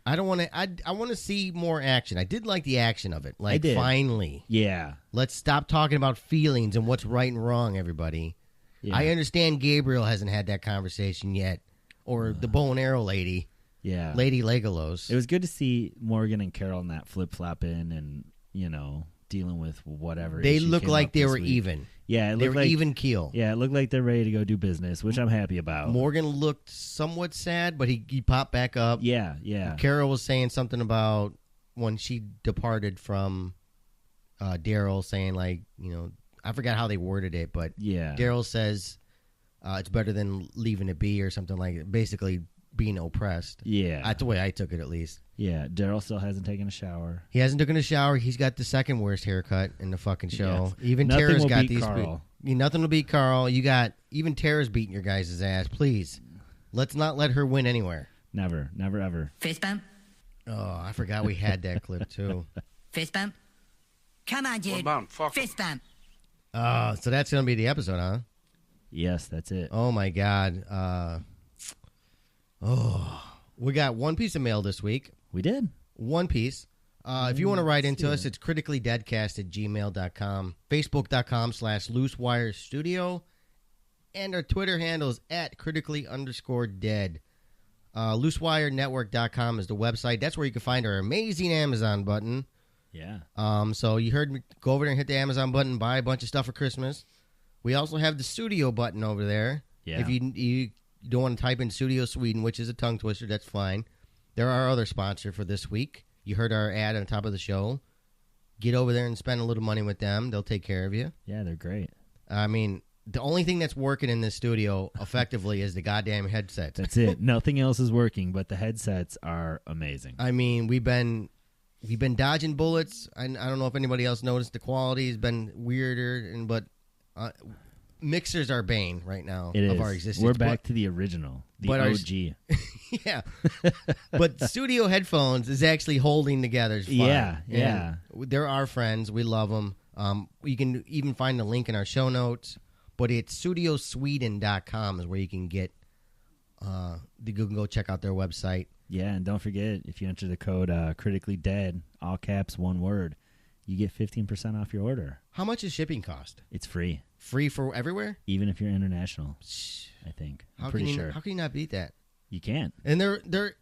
I don't want to. I want to see more action. I did like the action of it. Like did. finally, Yeah. let's stop talking about feelings and what's right and wrong. Everybody. Yeah. I understand Gabriel hasn't had that conversation yet, or the bow and arrow lady, Yeah. Lady Legolas. It was good to see Morgan and Carol not flip flopping and dealing with whatever. They issue look came like up they this were week. even. Yeah, it They looked were like even keel. Yeah, it looked like they're ready to go do business, which I'm happy about. Morgan looked somewhat sad, but he popped back up. Yeah, yeah. Carol was saying something about when she departed from Daryl, saying like, I forgot how they worded it, but Yeah. Daryl says it's better than leaving it be or something like that. Basically being oppressed. Yeah. That's the way I took it, at least. Yeah, Daryl still hasn't taken a shower. He hasn't taken a shower. He's got the second worst haircut in the fucking show. Yes. Even Nothing Tara's will got beat these. Carl. Nothing will beat Carl. You got even Tara's beating your guys' ass. Please, let's not let her win anywhere. Never, never, ever. Fist bump. Oh, I forgot we had that clip too. Fist bump. Come on, dude. Fist bump. So that's gonna be the episode, huh? Yes, that's it. Oh my God. We got one piece of mail this week. We did. One piece. If you want to write into us, it's criticallydeadcast@gmail.com, facebook.com/loosewirestudio, and our Twitter handle is @critically_dead. Loosewirenetwork.com is the website. That's where you can find our amazing Amazon button. Yeah. So you heard me go over there and hit the Amazon button, buy a bunch of stuff for Christmas. We also have the studio button over there. Yeah. If you don't want to type in Studio Sweden, which is a tongue twister, that's fine. They're our other sponsor for this week. You heard our ad on top of the show. Get over there and spend a little money with them. They'll take care of you. Yeah, they're great. I mean, the only thing that's working in this studio effectively is the goddamn headsets. That's it. Nothing else is working, but the headsets are amazing. I mean, we've been dodging bullets. I don't know if anybody else noticed. The quality has been weirder, but mixers are bane right now It of is. our existence. We're back to the original, the but our- OG. Yeah, but studio headphones is actually holding together. It's fine. Yeah. And they're our friends. We love them. You can even find the link in our show notes. But it's studiosweden.com is where you can get. You can go check out their website. Yeah, and don't forget, if you enter the code Critically Dead, all caps, one word, you get 15% off your order. How much is shipping cost? It's free, Free for everywhere? even if you're international. I think. I'm pretty sure. How can you not beat that? You can't. And they're.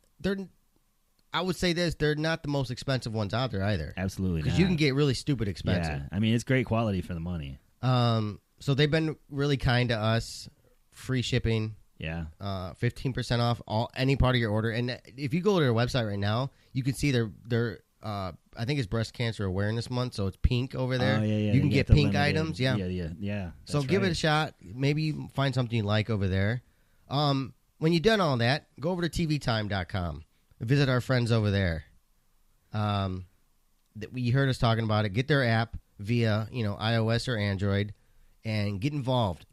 I would say this: they're not the most expensive ones out there either. Absolutely, Because you can get really stupid expensive. Yeah, I mean, it's great quality for the money. So they've been really kind to us. Free shipping, Yeah. 15% off any part of your order. And if you go to their website right now, you can see their I think it's Breast Cancer Awareness Month, so it's pink over there. Oh, yeah. You can they get the pink limited- items. Yeah. Yeah. So That's give it right. a shot. Maybe you find something you like over there. When you've done all that, go over to tvtime.com. Visit our friends over there. You heard us talking about it. Get their app via iOS or Android, and get involved.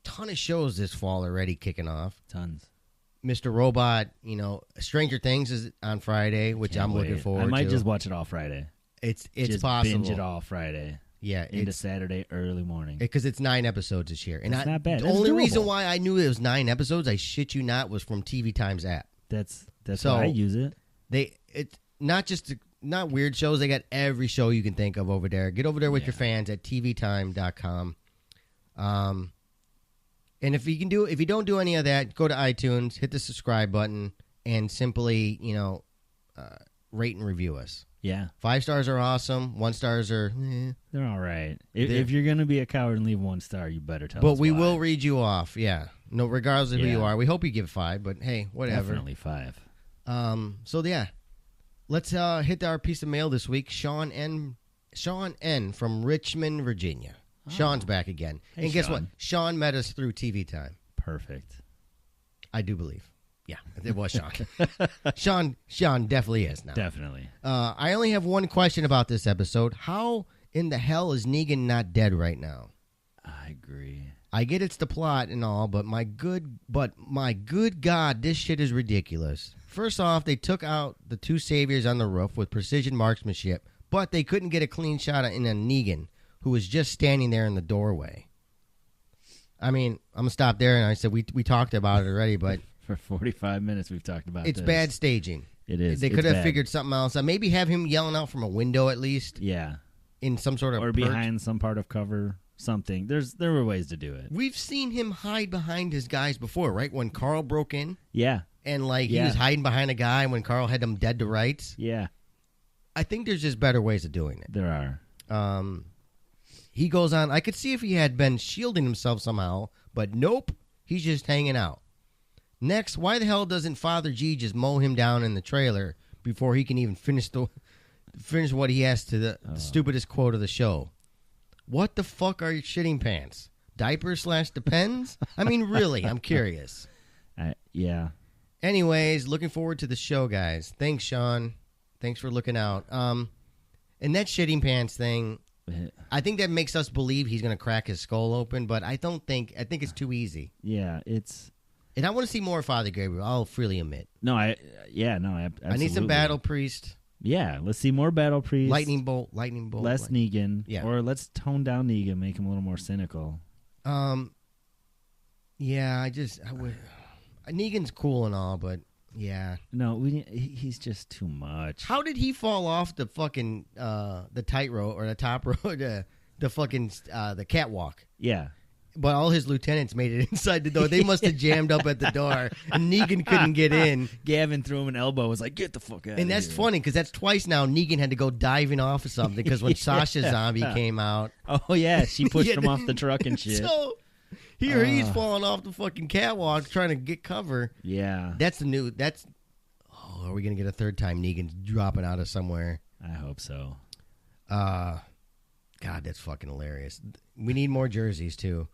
Ton of shows this fall already kicking off. Tons. Mr. Robot, Stranger Things is on Friday, which Can't I'm looking wait. forward to. I might just watch it all Friday. It's Just possible. binge it all Friday Yeah, into Saturday early morning. because it's 9 episodes this year. And That's not bad. The That's only doable. reason why I knew it was 9 episodes, I shit you not, was from TV Time's app. That's So- why I use it. It's not weird shows. They got every show you can think of over there. Get over there with Yeah. your fans at tvtime.com. And if you don't do any of that, go to iTunes, hit the subscribe button, and simply rate and review us. Yeah, 5 stars are awesome. 1 stars are, they're all right. They're- If you're gonna be a coward and leave 1 star, you better tell us. but we why. will read you off. Yeah, no, regardless of who Yeah. you are. We hope you give 5, but hey, whatever. Definitely 5. So yeah, let's hit our piece of mail this week. Sean N from Richmond, Virginia. Sean's back again. Hey, And guess Sean. what? Sean met us through TV Time. Perfect. I do believe. Yeah, it was Sean. Sean definitely is now. Definitely. I only have one question about this episode. How in the hell is Negan not dead right now? I agree. I get it's the plot and all, but my good God, this shit is ridiculous. First off, they took out the 2 saviors on the roof with precision marksmanship, but they couldn't get a clean shot in a Negan who was just standing there in the doorway. I mean, I'm gonna stop there, and I said we talked about it already, but For 45 minutes, we've talked about it's this. bad staging. It is. They It's could have bad. figured something else out. Maybe have him yelling out from a window at least Yeah. in some sort of Or perch. behind some part of cover, something. There were ways to do it. We've seen him hide behind his guys before, right? When Carl broke in. Yeah. And, he Yeah. was hiding behind a guy when Carl had him dead to rights. Yeah. I think there's just better ways of doing it. There are. He goes on, I could see if he had been shielding himself somehow, but nope, he's just hanging out. Next, why the hell doesn't Father G just mow him down in the trailer before he can even finish what he has to the stupidest quote of the show? What the fuck are your shitting pants? Diapers/Depends? I mean, really, I'm curious. Yeah. Anyways, looking forward to the show, guys. Thanks, Sean. Thanks for looking out. And that shitting pants thing, I think that makes us believe he's going to crack his skull open, but I think it's too easy. Yeah, it's... And I want to see more Father Gabriel, I'll freely admit. Absolutely. I need some Battle Priest. Yeah, let's see more Battle Priest. Lightning Bolt. Less Negan. Yeah. Or let's tone down Negan, make him a little more cynical. Yeah, Negan's cool and all, but yeah. No, he's just too much. How did he fall off the fucking the tightrope or the top rope, the fucking the catwalk? Yeah. But all his lieutenants made it inside the door. They must have jammed up at the door, and Negan couldn't get in. Gavin threw him an elbow. Was like, "Get the fuck out!" And that's funny because that's twice now. Negan had to go diving off of something because when Sasha Zombie came out. Oh yeah, she pushed him off the truck and shit. So here he's falling off the fucking catwalk trying to get cover. Yeah, are we gonna get a third time Negan dropping out of somewhere? I hope so. God, that's fucking hilarious. We need more jerseys too.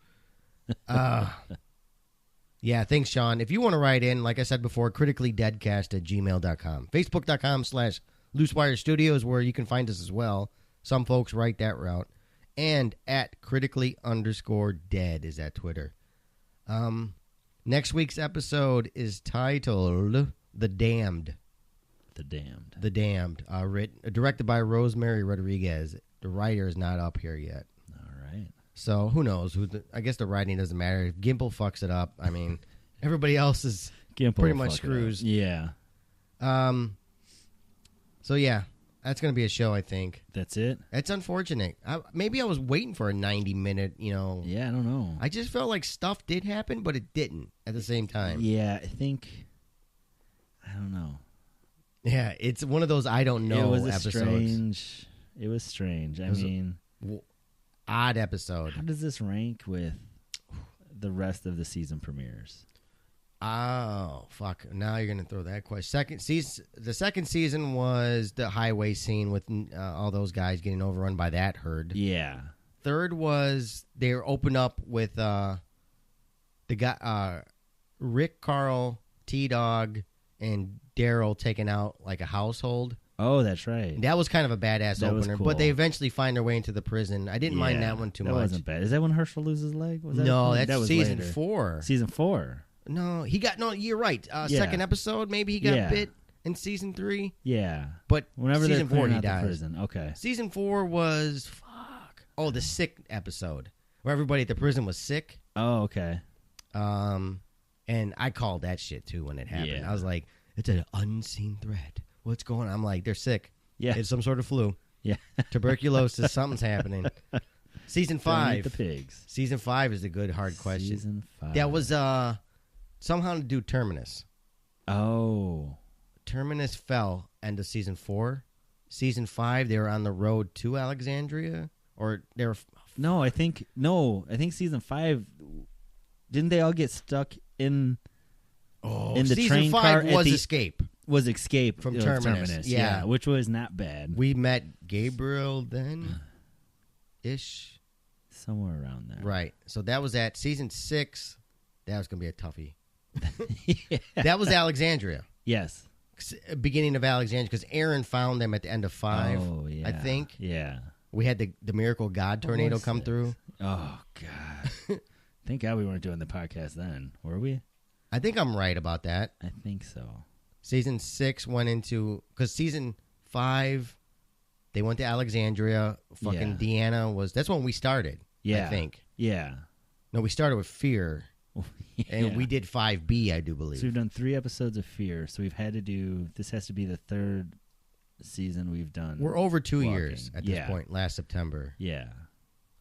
Yeah, thanks, Sean. If you want to write in, like I said before, criticallydeadcast@gmail.com. Facebook.com/LooseWire Studios, where you can find us as well. Some folks write that route. And at critically_dead is at Twitter. Next week's episode is titled The Damned. The Damned. The Damned. Directed by Rosemary Rodriguez. The writer is not up here yet. So who knows? I guess the writing doesn't matter. If Gimple fucks it up, I mean, everybody else is pretty much screws. Yeah. So yeah, that's gonna be a show. I think that's it. It's unfortunate. Maybe I was waiting for a 90-minute. Yeah, I don't know. I just felt like stuff did happen, but it didn't at the same time. Yeah, I don't know. Yeah, it's one of those I don't know episodes. It was strange. I mean. Odd episode. How does this rank with the rest of the season premieres? Oh, fuck. Now you're going to throw that question. The second season was the highway scene with all those guys getting overrun by that herd. Yeah. Third was they opened up with the guy, Rick, Carl, T-Dog, and Daryl taking out like a household. Oh, that's right. That was kind of a badass opener, cool. But they eventually find their way into the prison. I didn't mind that one too much. That wasn't bad. Is that when Herschel loses his leg? That's season later. 4. Season 4. No, you're right. Second episode, maybe he got bit in season 3. Yeah. But whenever season they're 4, he out dies. The prison. Okay. Season 4 was, the sick episode where everybody at the prison was sick. Oh, okay. And I called that shit too when it happened. Yeah. I was like, it's an unseen threat. What's going on? I'm like, they're sick. Yeah. It's some sort of flu. Yeah. Tuberculosis, something's happening. Season 5. The pigs. Season 5 is a good hard question. Season 5. That was somehow to do Terminus. Oh. Terminus fell end of season 4. Season 5, they were on the road to Alexandria, or they were. I think season 5. Didn't they all get stuck in the season train 5 car? Was Escape. Was Escape from Terminus. Yeah, which was not bad. We met Gabriel then, ish, somewhere around there. Right. So that was at season 6. That was gonna be a toughie. Yeah. That was Alexandria. Yes. Beginning of Alexandria, because Aaron found them at the end of 5. Oh yeah. I think. Yeah. We had the Miracle God tornado come through. Oh God. Thank God we weren't doing the podcast then, were we? I think I'm right about that. I think so. Season 6 went into, because season 5, they went to Alexandria. Fucking Deanna that's when we started. Yeah. I think. Yeah. No, we started with Fear. Yeah. And we did 5B, I do believe. So we've done 3 episodes of Fear. So we've had to do, this has to be the 3rd season we've done. We're over 2 walking. years at this point, last September. Yeah.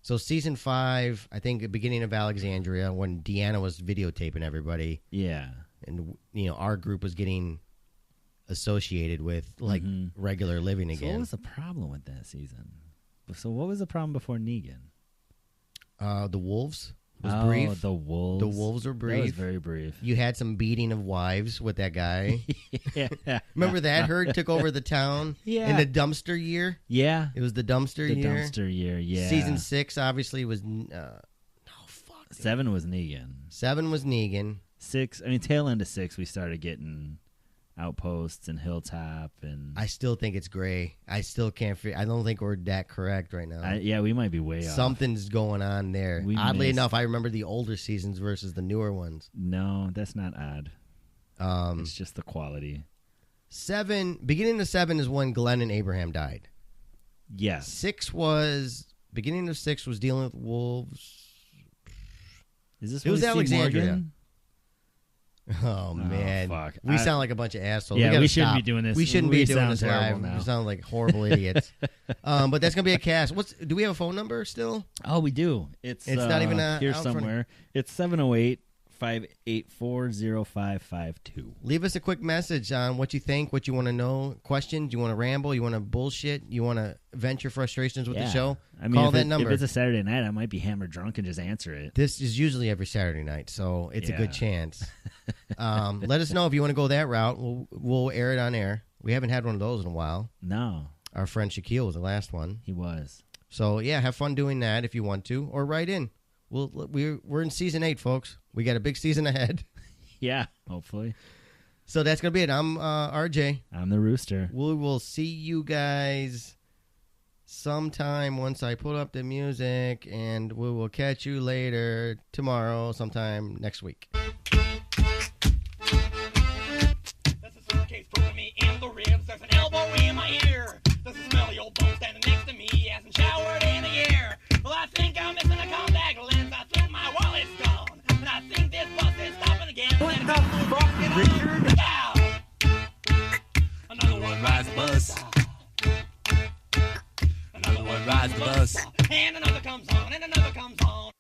So season 5, I think the beginning of Alexandria, when Deanna was videotaping everybody. Yeah. And, our group was getting associated with, regular living again. So what was the problem with that season? So what was the problem before Negan? The Wolves was Oh, brief. the Wolves. The Wolves were brief. That was very brief. You had some beating of wives with that guy. Yeah. Remember that herd took over the town Yeah. in the dumpster year? Yeah. It was the dumpster The year. dumpster year, yeah. Season 6 obviously was 7 was Negan. 7 was Negan. 6, I mean, tail end of 6, we started getting Outposts and Hilltop. And I still think it's gray. I still can't figure. I don't think we're that correct right now. yeah, we might be way off. Something's going on there. We Oddly missed. enough, I remember the older seasons versus the newer ones. No, that's not odd. It's just the quality. 7, beginning of 7 is when Glenn and Abraham died. Yes. 6 was, beginning of 6 was dealing with wolves. Is this It was when we see Alexandria. Morgan? Oh, man. fuck. We sound like a bunch of assholes. Yeah, gotta we shouldn't stop. be doing this. We shouldn't We be doing sound this terrible live. now. We sound like horrible idiots. But that's going to be a cast. Do we have a phone number still? Oh, we do. It's not even here out front. somewhere. It's 708-584-0552. Leave us a quick message on what you think, what you want to know, questions, you want to ramble, you want to bullshit, you want to vent your frustrations with the show. I mean, Call if that number. If it's a Saturday night, I might be hammered drunk and just answer it. This is usually every Saturday night, so it's a good Yeah. chance. Let us know if you want to go that route. We'll air it on air. We haven't had one of those in a while. No, Our friend Shaquille was the last one. he was. So, yeah, have fun doing that if you want to, or write in. We're in season 8, folks. We got a big season ahead. Yeah, hopefully. So that's going to be it. I'm RJ. I'm the rooster. We will see you guys sometime once I put up the music, and we will catch you later tomorrow, sometime next week. There's a suitcase poking me in the ribs. There's an elbow in my ear. There's a smelly old bum standing next to me. He hasn't showered in a year. Well, I think I'm missing a contact lens. I think my wallet's gone. And I think this bus is stopping again. What the fuck, Richard? Ow! Another one rides the bus. Another one rides the bus. And another comes on, and another comes on.